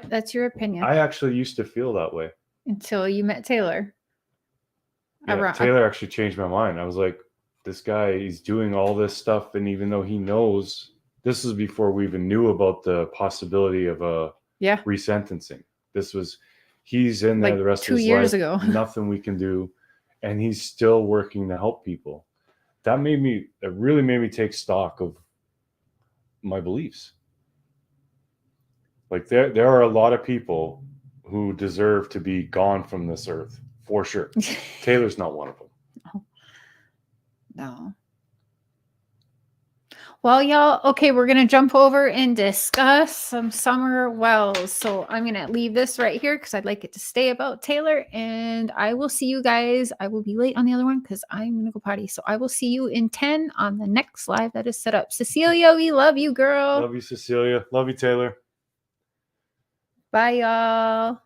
That's your opinion. I actually used to feel that way until you met Taylor. Yeah, Taylor actually changed my mind. I was like, this guy, he's doing all this stuff, and even though he knows, this is before we even knew about the possibility of a resentencing. He's in there the rest of his life. 2 years ago. Nothing we can do. And he's still working to help people. That really made me take stock of my beliefs. Like there are a lot of people who deserve to be gone from this earth, for sure. Taylor's not one of them. No. Well, y'all, okay, we're going to jump over and discuss some summer wells. So I'm going to leave this right here because I'd like it to stay about Taylor. And I will see you guys. I will be late on the other one because I'm going to go potty. So I will see you in 10 on the next live that is set up. Cecelia, we love you, girl. Love you, Cecelia. Love you, Taylor. Bye, y'all.